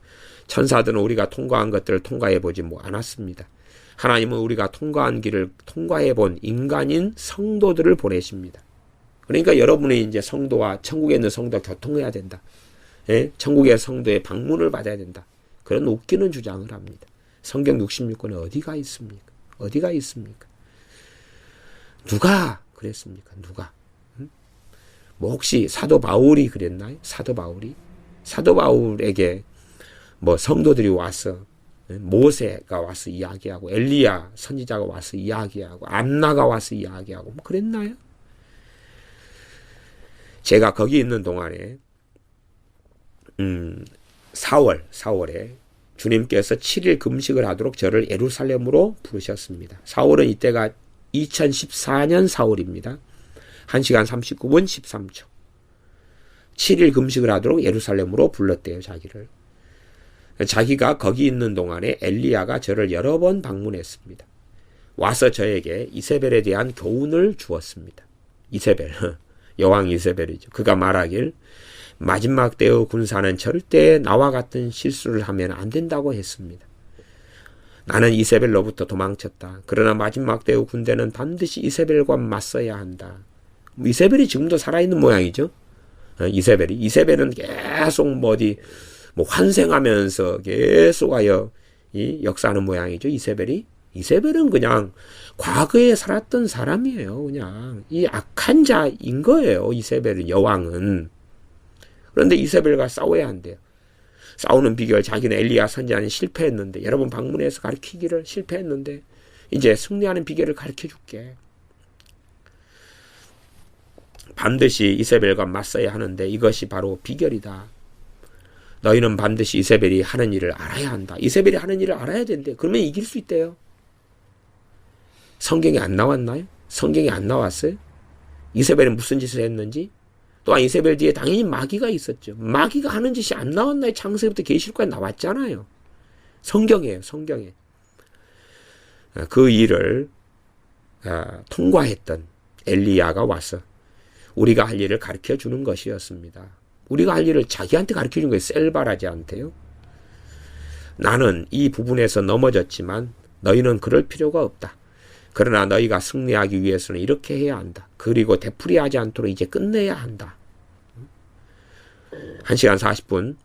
천사들은 우리가 통과한 것들을 통과해보지 않았습니다. 하나님은 우리가 통과한 길을 통과해본 인간인 성도들을 보내십니다. 그러니까 여러분이 이제 성도와 천국에 있는 성도와 교통해야 된다. 천국의 성도의 방문을 받아야 된다. 그런 웃기는 주장을 합니다. 성경 66권에 어디가 있습니까? 어디가 있습니까? 누가 그랬습니까? 누가? 뭐 혹시 사도 바울이 그랬나요? 사도 바울에게 뭐 성도들이 와서, 모세가 와서 이야기하고 엘리야 선지자가 와서 이야기하고 암나가 와서 이야기하고 뭐 그랬나요? 제가 거기 있는 동안에 4월에 주님께서 7일 금식을 하도록 저를 예루살렘으로 부르셨습니다. 4월은 이때가 2014년 4월입니다. 1시간 39분 13초. 7일 금식을 하도록 예루살렘으로 불렀대요, 자기를. 자기가 거기 있는 동안에 엘리야가 저를 여러 번 방문했습니다. 와서 저에게 이세벨에 대한 교훈을 주었습니다. 이세벨, 여왕 이세벨이죠. 그가 말하길 마지막 때의 군사는 절대 나와 같은 실수를 하면 안 된다고 했습니다. 나는 이세벨로부터 도망쳤다. 그러나 마지막 때의 군대는 반드시 이세벨과 맞서야 한다. 이세벨이 지금도 살아있는 모양이죠. 이세벨은 계속 환생하면서 계속하여 역사하는 모양이죠. 이세벨은 그냥 과거에 살았던 사람이에요. 그냥 이 악한 자인 거예요. 이세벨은, 여왕은. 그런데 이세벨과 싸워야 한대요. 싸우는 비결, 자기는 엘리야 선지자는 실패했는데, 여러분 방문해서 가르치기를 실패했는데 이제 승리하는 비결을 가르쳐 줄게. 반드시 이세벨과 맞서야 하는데 이것이 바로 비결이다. 너희는 반드시 이세벨이 하는 일을 알아야 한다. 이세벨이 하는 일을 알아야 된대. 그러면 이길 수 있대요. 성경에 안 나왔나요? 성경에 안 나왔어요? 이세벨은 무슨 짓을 했는지? 또한 이세벨 뒤에 당연히 마귀가 있었죠. 마귀가 하는 짓이 안 나왔나요? 창세기부터 계시록까지 나왔잖아요. 성경에. 그 일을 통과했던 엘리야가 와서 우리가 할 일을 가르쳐 주는 것이었습니다. 우리가 할 일을 자기한테 가르쳐 준 거예요. 셀바라지한테요. 나는 이 부분에서 넘어졌지만 너희는 그럴 필요가 없다. 그러나 너희가 승리하기 위해서는 이렇게 해야 한다. 그리고 되풀이하지 않도록 이제 끝내야 한다. 1시간 40분.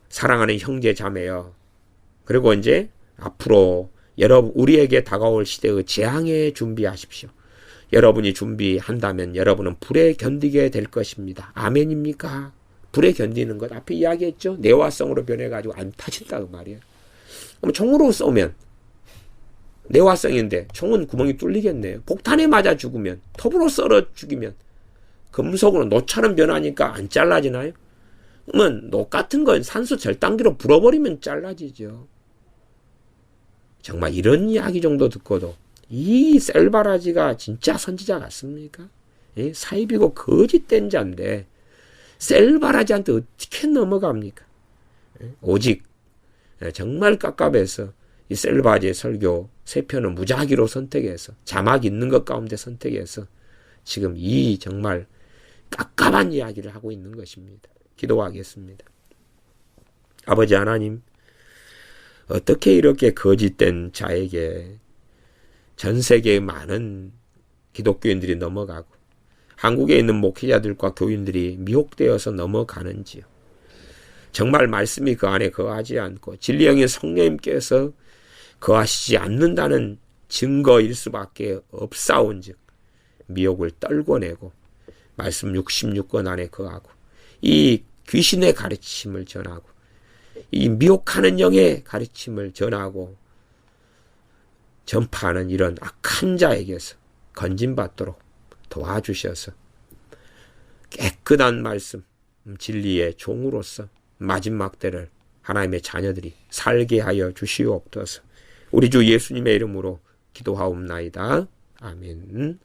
사랑하는 형제 자매여. 그리고 이제 앞으로 우리에게 다가올 시대의 재앙에 준비하십시오. 여러분이 준비한다면 여러분은 불에 견디게 될 것입니다. 아멘입니까? 불에 견디는 것 앞에 이야기했죠. 내화성으로 변해가지고 안 타진다고 말이에요. 그럼 총으로 쏘면 내화성인데 총은 구멍이 뚫리겠네요. 폭탄에 맞아 죽으면, 톱으로 썰어 죽이면 금속으로 노처럼 변하니까 안 잘라지나요? 그러면 녹 같은 건 산소 절단기로 불어버리면 잘라지죠. 정말 이런 이야기 정도 듣고도 이 셀바라지가 진짜 선지자 같습니까? 사입이고 거짓된 자인데 셀바라지한테 어떻게 넘어갑니까? 오직 정말 깝깝해서 이 셀바라지의 설교 3편을 무작위로 선택해서 자막 있는 것 가운데 선택해서 지금 이 정말 깝깝한 이야기를 하고 있는 것입니다. 기도하겠습니다. 아버지 하나님, 어떻게 이렇게 거짓된 자에게 전 세계의 많은 기독교인들이 넘어가고 한국에 있는 목회자들과 교인들이 미혹되어서 넘어가는지요. 정말 말씀이 그 안에 거하지 않고 진리형의 성령님께서 거하시지 않는다는 증거일 수밖에 없사온즉 미혹을 떨궈내고 말씀 66권 안에 거하고 이 귀신의 가르침을 전하고 이 미혹하는 영의 가르침을 전하고 전파하는 이런 악한 자에게서 건진받도록 도와주셔서 깨끗한 말씀, 진리의 종으로서 마지막 때를 하나님의 자녀들이 살게 하여 주시옵소서. 우리 주 예수님의 이름으로 기도하옵나이다. 아멘.